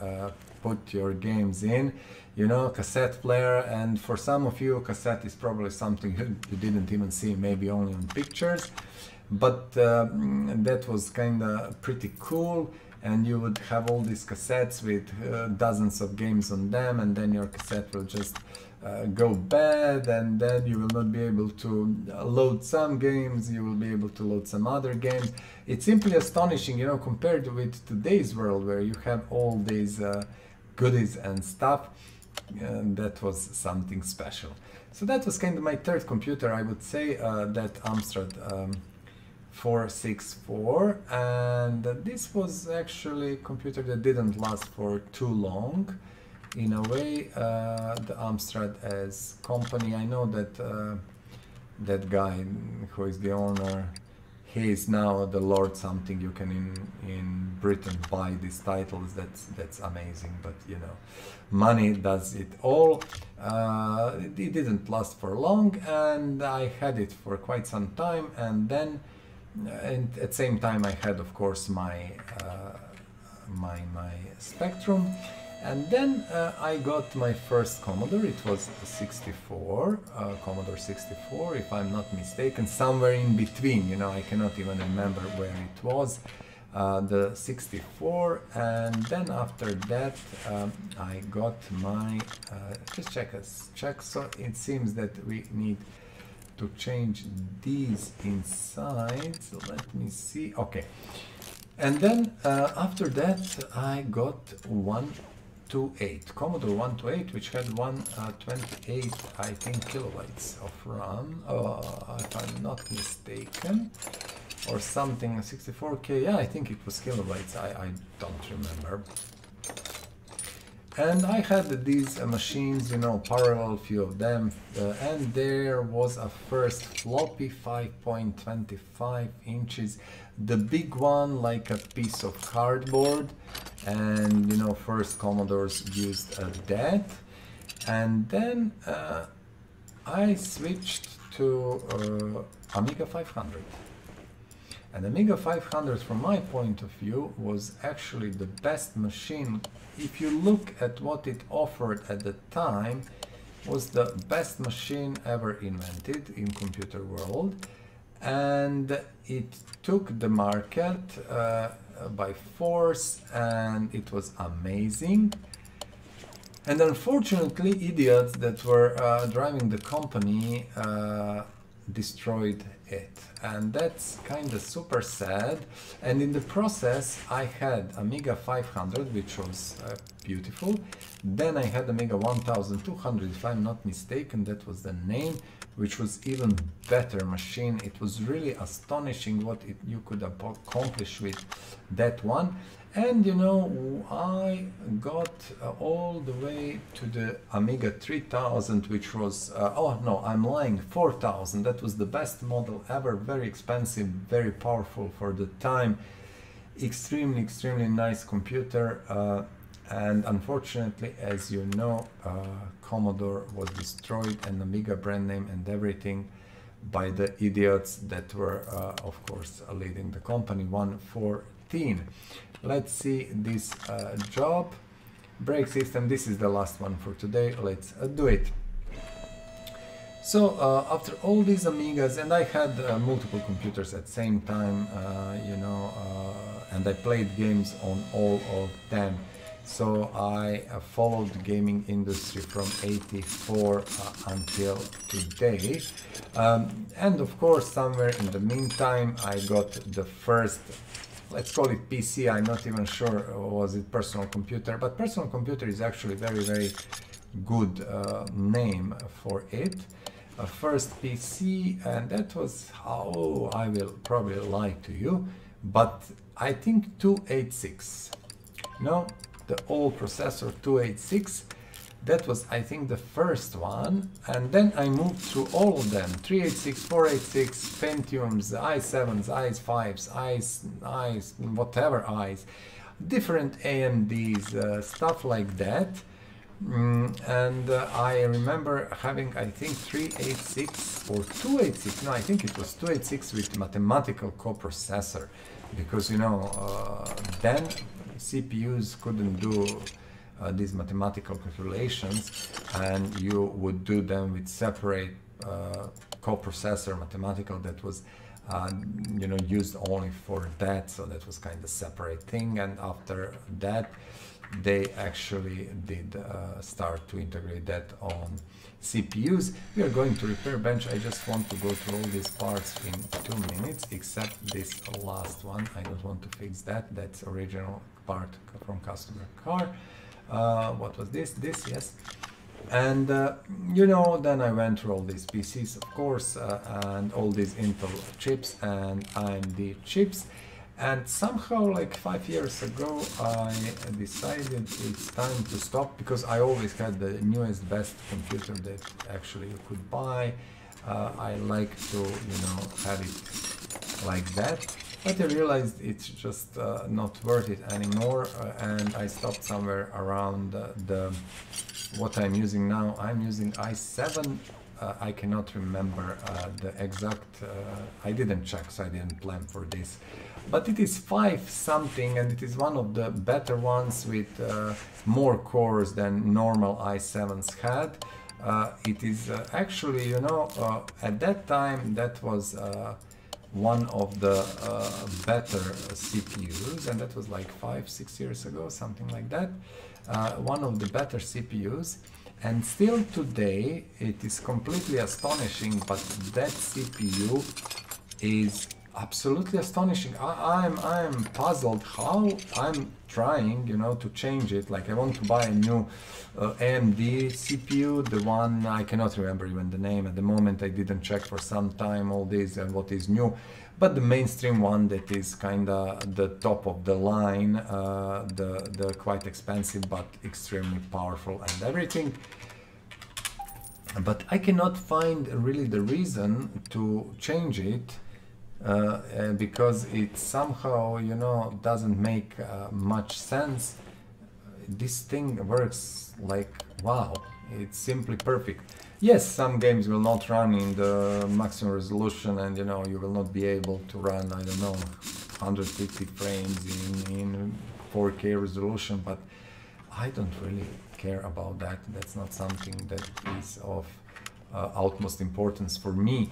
put your games in, you know, cassette player. And for some of you, cassette is probably something you didn't even see, maybe only on pictures, but that was kind of pretty cool. And you would have all these cassettes with dozens of games on them, and then your cassette will just go bad, and then you will not be able to load some games, you will be able to load some other games. It's simply astonishing, you know, compared with today's world where you have all these goodies and stuff. And that was something special. So that was kind of my third computer, I would say, that Amstrad 464, and this was actually a computer that didn't last for too long. In a way, the Amstrad as company, I know that that guy who is the owner, he is now the Lord something. You can in Britain buy these titles. That's amazing. But you know, money does it all. It didn't last for long, and I had it for quite some time, and then. And at the same time, I had, of course, my my Spectrum, and then I got my first Commodore. It was a 64, Commodore 64, if I'm not mistaken, somewhere in between. You know, I cannot even remember where it was. The 64, and then after that I got my. Just check. So it seems that we need to change these inside, so let me see. Okay, and then after that I got 128, Commodore 128, which had 128, I think, kilobytes of RAM, if I'm not mistaken, or something. 64K, yeah, I think it was kilobytes, I don't remember. And I had these machines, you know, parallel, few of them, and there was a first floppy 5.25 inches, the big one like a piece of cardboard, and you know, first Commodores used that. And then I switched to Amiga 500. And Amiga 500, from my point of view, was actually the best machine. If you look at what it offered at the time, was the best machine ever invented in computer world, and it took the market by force, and it was amazing. And unfortunately, idiots that were driving the company destroyed it, and that's kind of super sad. And in the process I had Amiga 500, which was beautiful. Then I had Amiga 1200, if I'm not mistaken, that was the name, which was even better machine. It was really astonishing what you could accomplish with that one. And you know, I got all the way to the Amiga 3000, which was, oh no, I'm lying, 4000. That was the best model ever, very expensive, very powerful for the time. Extremely nice computer. And unfortunately, as you know, Commodore was destroyed, and Amiga brand name and everything, by the idiots that were, of course, leading the company. 114. Let's see this job. Brake system, this is the last one for today. Let's do it. So after all these Amigas, and I had multiple computers at the same time, you know, and I played games on all of them. So I followed the gaming industry from '84 until today. And of course, somewhere in the meantime, I got the first, let's call it PC, I'm not even sure was it personal computer, but personal computer is actually very good name for it. First PC, and that was, how I will probably lie to you, but I think 286, no, the old processor 286, that was, I think, the first one, and then I moved through all of them, 386, 486, Pentiums, i7s, i5s, i's, whatever i's, different AMDs, stuff like that. And I remember having, I think, 386 or 286, no, I think it was 286 with mathematical coprocessor, because, you know, then CPUs couldn't do these mathematical calculations, and you would do them with separate coprocessor mathematical that was you know, used only for that, so that was kind of separate thing. And after that they actually did start to integrate that on CPUs. We are going to repair bench. I just want to go through all these parts in 2 minutes, except this last one. I don't want to fix that. That's original part from customer car. What was this? This, yes. And you know, then I went through all these PCs, of course, and all these Intel chips and AMD chips. And somehow, like 5 years ago, I decided it's time to stop, because I always had the newest, best computer that actually you could buy. I like to, you know, have it like that. But I realized it's just not worth it anymore, and I stopped somewhere around what I'm using now. I'm using i7. I cannot remember the exact, I didn't check, so I didn't plan for this. But it is 5 something, and it is one of the better ones with more cores than normal i7s had. It is actually, you know, at that time that was one of the better CPUs, and that was like 5-6 years ago, something like that. One of the better CPUs, and still today it is completely astonishing. But that CPU is absolutely astonishing. I'm puzzled how I'm trying, you know, to change it. Like, I want to buy a new AMD CPU, the one, I cannot remember even the name at the moment. I didn't check for some time all this and what is new, but the mainstream one that is kind of the top of the line, the quite expensive but extremely powerful and everything. But I cannot find really the reason to change it, because it somehow, you know, doesn't make much sense. This thing works like wow, it's simply perfect. Yes, some games will not run in the maximum resolution, and you know, you will not be able to run, I don't know, 150 frames in 4K resolution, but I don't really care about that. That's not something that is of utmost importance for me.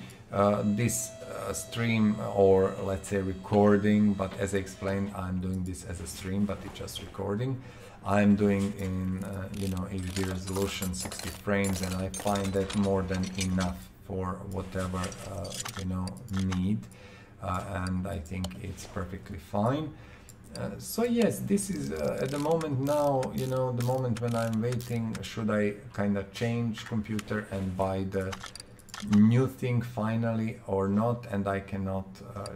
This stream, or let's say recording, but as I explained, I'm doing this as a stream, but it's just recording. I'm doing in you know, HD resolution, 60 frames, and I find that more than enough for whatever you know, need, and I think it's perfectly fine. So yes, this is at the moment now, you know, the moment when I'm waiting, should I kind of change computer and buy the new thing finally or not, and I cannot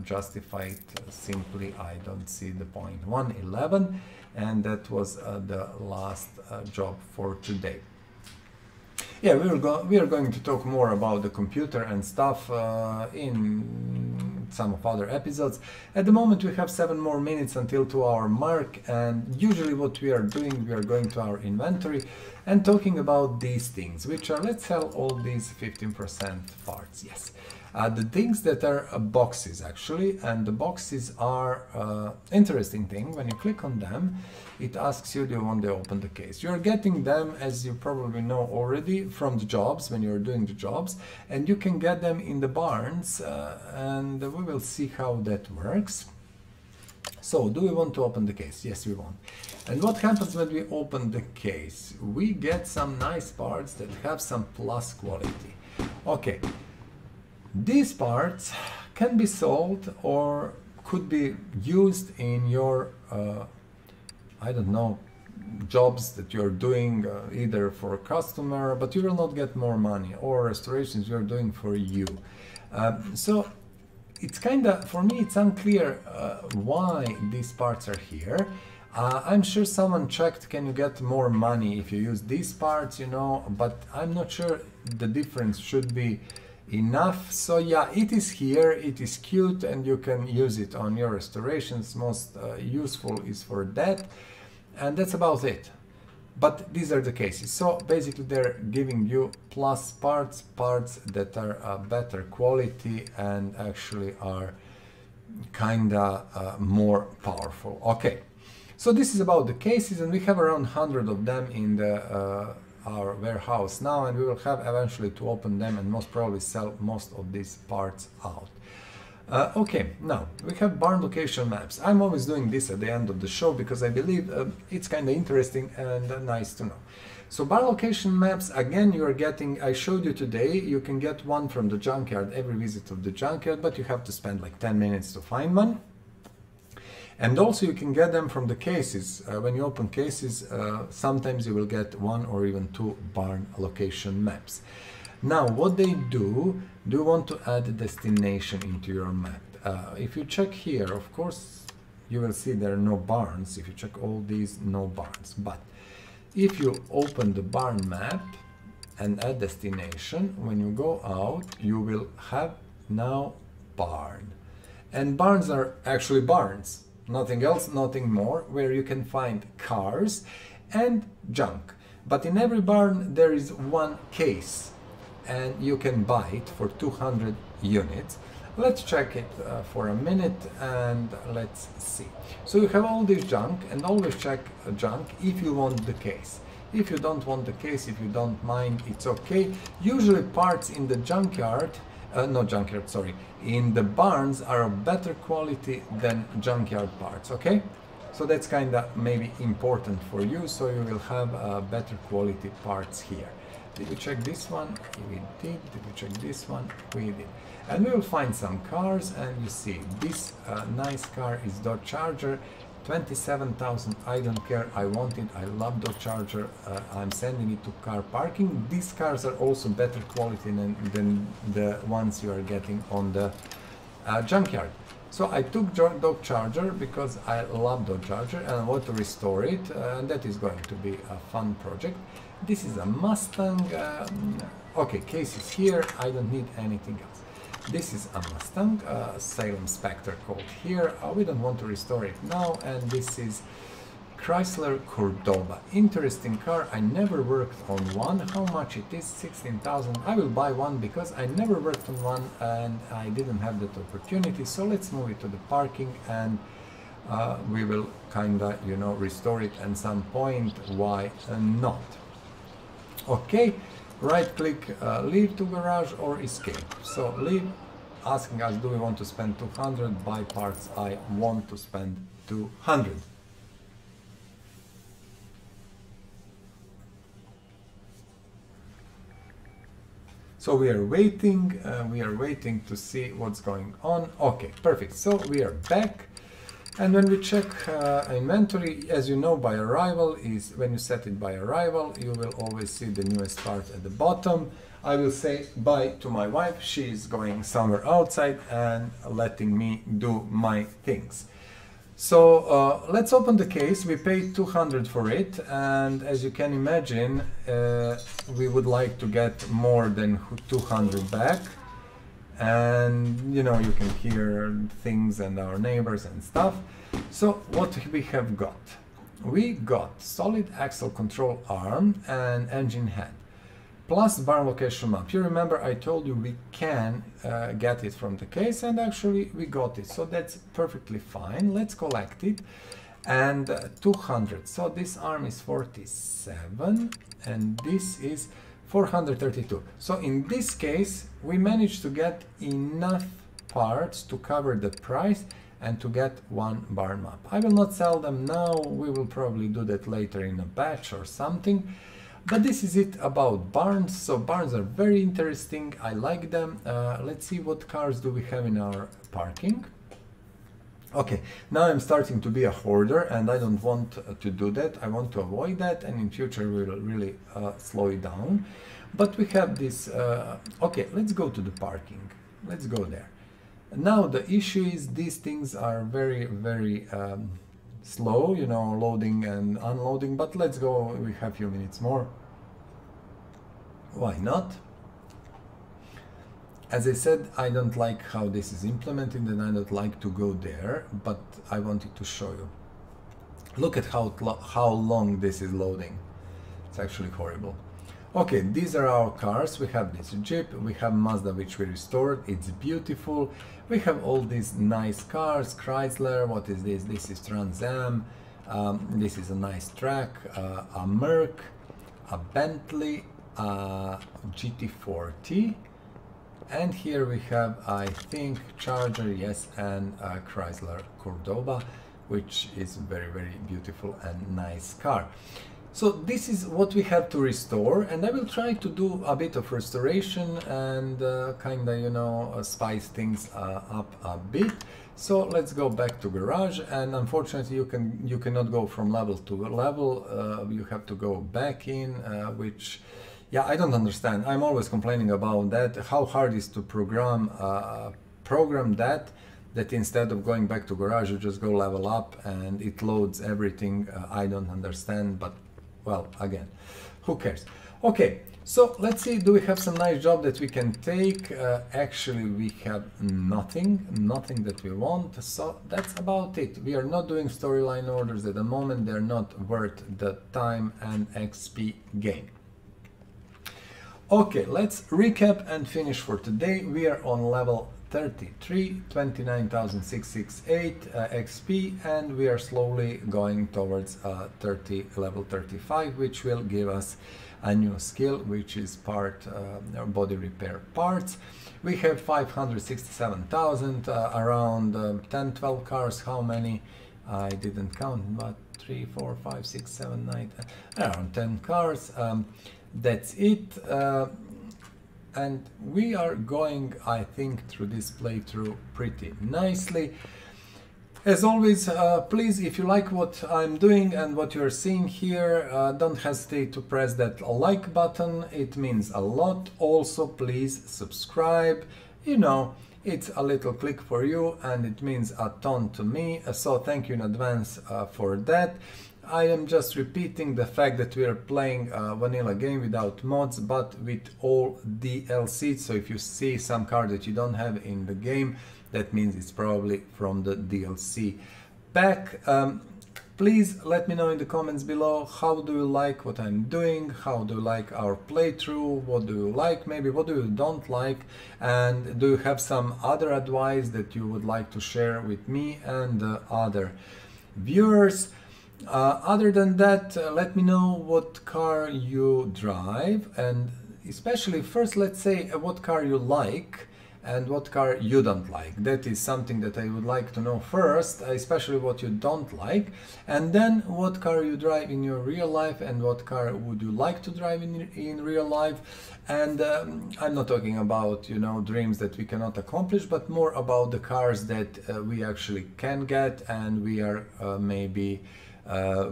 justify it. Simply, I don't see the point. 1:11, and that was the last job for today. Yeah, we are going to talk more about the computer and stuff in some of other episodes. At the moment we have 7 more minutes until 2-hour mark, and usually what we are doing, we are going to our inventory and talking about these things, which are, let's sell all these 15% parts. Yes, the things that are boxes actually, and the boxes are interesting thing. When you click on them, it asks you, do you want to open the case? You're getting them, as you probably know already, from the jobs, when you're doing the jobs, and you can get them in the barns, and we will see how that works. So, do we want to open the case? Yes, we want. And what happens when we open the case? We get some nice parts that have some plus quality. Okay, these parts can be sold or could be used in your I don't know, jobs that you're doing either for a customer, but you will not get more money, or restorations you're doing for you. So it's kind of, for me, it's unclear why these parts are here. I'm sure someone checked, can you get more money if you use these parts, you know, but I'm not sure the difference should be enough. So yeah, it is here, it is cute, and you can use it on your restorations. Most useful is for that, and that's about it. But these are the cases. So basically they're giving you plus parts that are better quality and actually are kinda more powerful. Okay, so this is about the cases, and we have around 100 of them in the our warehouse now, and we will have eventually to open them and most probably sell most of these parts out. Okay, now we have barn location maps. I'm always doing this at the end of the show because I believe it's kind of interesting and nice to know. So barn location maps, again, you are getting, I showed you today, you can get one from the junkyard, every visit of the junkyard, but you have to spend like 10 minutes to find one. And also you can get them from the cases. When you open cases, sometimes you will get one or even two barn location maps. Now, what they do you want to add a destination into your map? If you check here, of course, you will see there are no barns. If you check all these, no barns. But if you open the barn map and add destination, when you go out, you will have now barn. And barns are actually barns. Nothing else, nothing more, where you can find cars and junk. But in every barn there is one case, and you can buy it for 200 units. Let's check it for a minute and let's see. So you have all this junk, and always check junk if you want the case. If you don't want the case, if you don't mind, it's okay. Usually parts in the junkyard, in the barns are of better quality than junkyard parts, okay? So that's kind of maybe important for you, so you will have better quality parts here. Did we check this one? We did. Did we check this one? We did. And we will find some cars, and you see this nice car is Dodge Charger, 27,000. I don't care, I want it, I love Dodge Charger. I'm sending it to car parking. These cars are also better quality than the ones you are getting on the junkyard. So I took Dodge Charger because I love Dodge Charger and I want to restore it, and that is going to be a fun project. This is a Mustang. Okay, case is here, I don't need anything else. This is a Mustang, Salem Spectre called here. We don't want to restore it now. And this is Chrysler Cordoba. Interesting car. I never worked on one. How much it is? 16,000. I will buy one because I never worked on one and I didn't have that opportunity. So let's move it to the parking, and we will kinda, you know, restore it at some point. Why not? Okay. Right click, leave to garage or escape. So leave, asking us, do we want to spend 200? Buy parts, I want to spend 200. So we are waiting to see what's going on. Okay, perfect. So we are back. And when we check inventory, as you know, by arrival is when you set it by arrival, you will always see the newest part at the bottom. I will say bye to my wife. She is going somewhere outside and letting me do my things. So let's open the case. We paid 200 for it, and as you can imagine, we would like to get more than 200 back. And you know, you can hear things and our neighbors and stuff. So what we have got? We got solid axle control arm and engine head, plus barn location map. You remember I told you we can get it from the case, and actually we got it, so that's perfectly fine. Let's collect it. And 200, so this arm is 47 and this is 432. So in this case we managed to get enough parts to cover the price and to get one barn map. I will not sell them now, we will probably do that later in a batch or something. But this is it about barns. So barns are very interesting, I like them. Let's see what cars do we have in our parking. Okay, now I'm starting to be a hoarder and I don't want to do that. I want to avoid that, and in future we will really slow it down. But we have this, okay, let's go to the parking. Let's go there. Now the issue is these things are very slow, you know, loading and unloading, but let's go, we have a few minutes more. Why not? As I said, I don't like how this is implemented and I don't like to go there, but I wanted to show you. Look at how long this is loading. It's actually horrible. Okay, these are our cars. We have this Jeep, we have Mazda which we restored, it's beautiful. We have all these nice cars, Chrysler, what is this? This is Trans Am, this is a nice track, a Merc, a Bentley, a GT40, and here we have, I think, Charger, yes, and a Chrysler Cordoba, which is very beautiful and nice car. So this is what we have to restore, and I will try to do a bit of restoration and kinda, you know, spice things up a bit. So let's go back to garage, and unfortunately you cannot go from level to level, you have to go back in, which, yeah, I don't understand. I'm always complaining about that, how hard it is to program that instead of going back to garage you just go level up and it loads everything. I don't understand, but well, again, who cares? Okay, so let's see, do we have some nice job that we can take? Actually, we have nothing that we want, so that's about it. We are not doing storyline orders at the moment, they're not worth the time and XP gain. Okay, let's recap and finish for today. We are on level 33, 29,668 XP, and we are slowly going towards level 35, which will give us a new skill, which is part body repair parts. We have 567,000, around 10-12 cars. How many? I didn't count, but 3, 4, 5, 6, 7, 9, around 10 cars. That's it. And we are going, I think, through this playthrough pretty nicely. As always, please, if you like what I'm doing and what you're seeing here, don't hesitate to press that like button. It means a lot. Also, please subscribe. You know, it's a little click for you and it means a ton to me. So thank you in advance for that. I am just repeating the fact that we are playing a vanilla game without mods, but with all DLC. So if you see some card that you don't have in the game, that means it's probably from the DLC pack. Please let me know in the comments below, how do you like what I'm doing, how do you like our playthrough, what do you like, maybe what do you don't like, and do you have some other advice that you would like to share with me and other viewers. Other than that, let me know what car you drive, and especially first let's say what car you like and what car you don't like. That is something that I would like to know first, especially what you don't like, and then what car you drive in your real life and what car would you like to drive in real life. And I'm not talking about, you know, dreams that we cannot accomplish, but more about the cars that we actually can get and we are maybe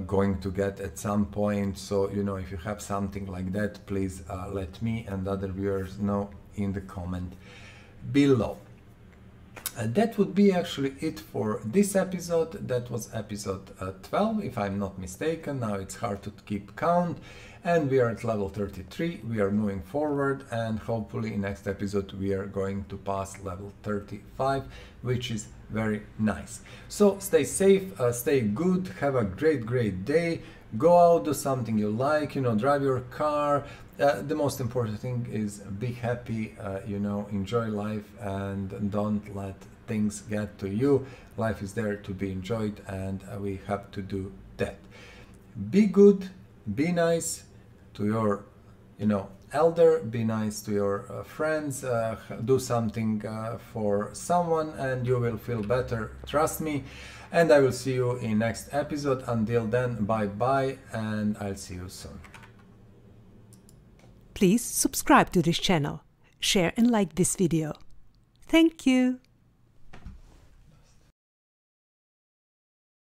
going to get at some point. So, you know, if you have something like that, please let me and other viewers know in the comment below. That would be actually it for this episode. That was episode 12, if I'm not mistaken. Now it's hard to keep count, and we are at level 33. We are moving forward, and hopefully in next episode we are going to pass level 35, which is very nice. So stay safe, stay good, have a great day, go out, do something you like, you know, drive your car. The most important thing is be happy, you know, enjoy life and don't let things get to you. Life is there to be enjoyed, and we have to do that. Be good, be nice to your, you know, elder, be nice to your friends, do something for someone and you will feel better, trust me. And I will see you in next episode. Until then, bye bye, and I'll see you soon. Please subscribe to this channel, share and like this video. Thank you.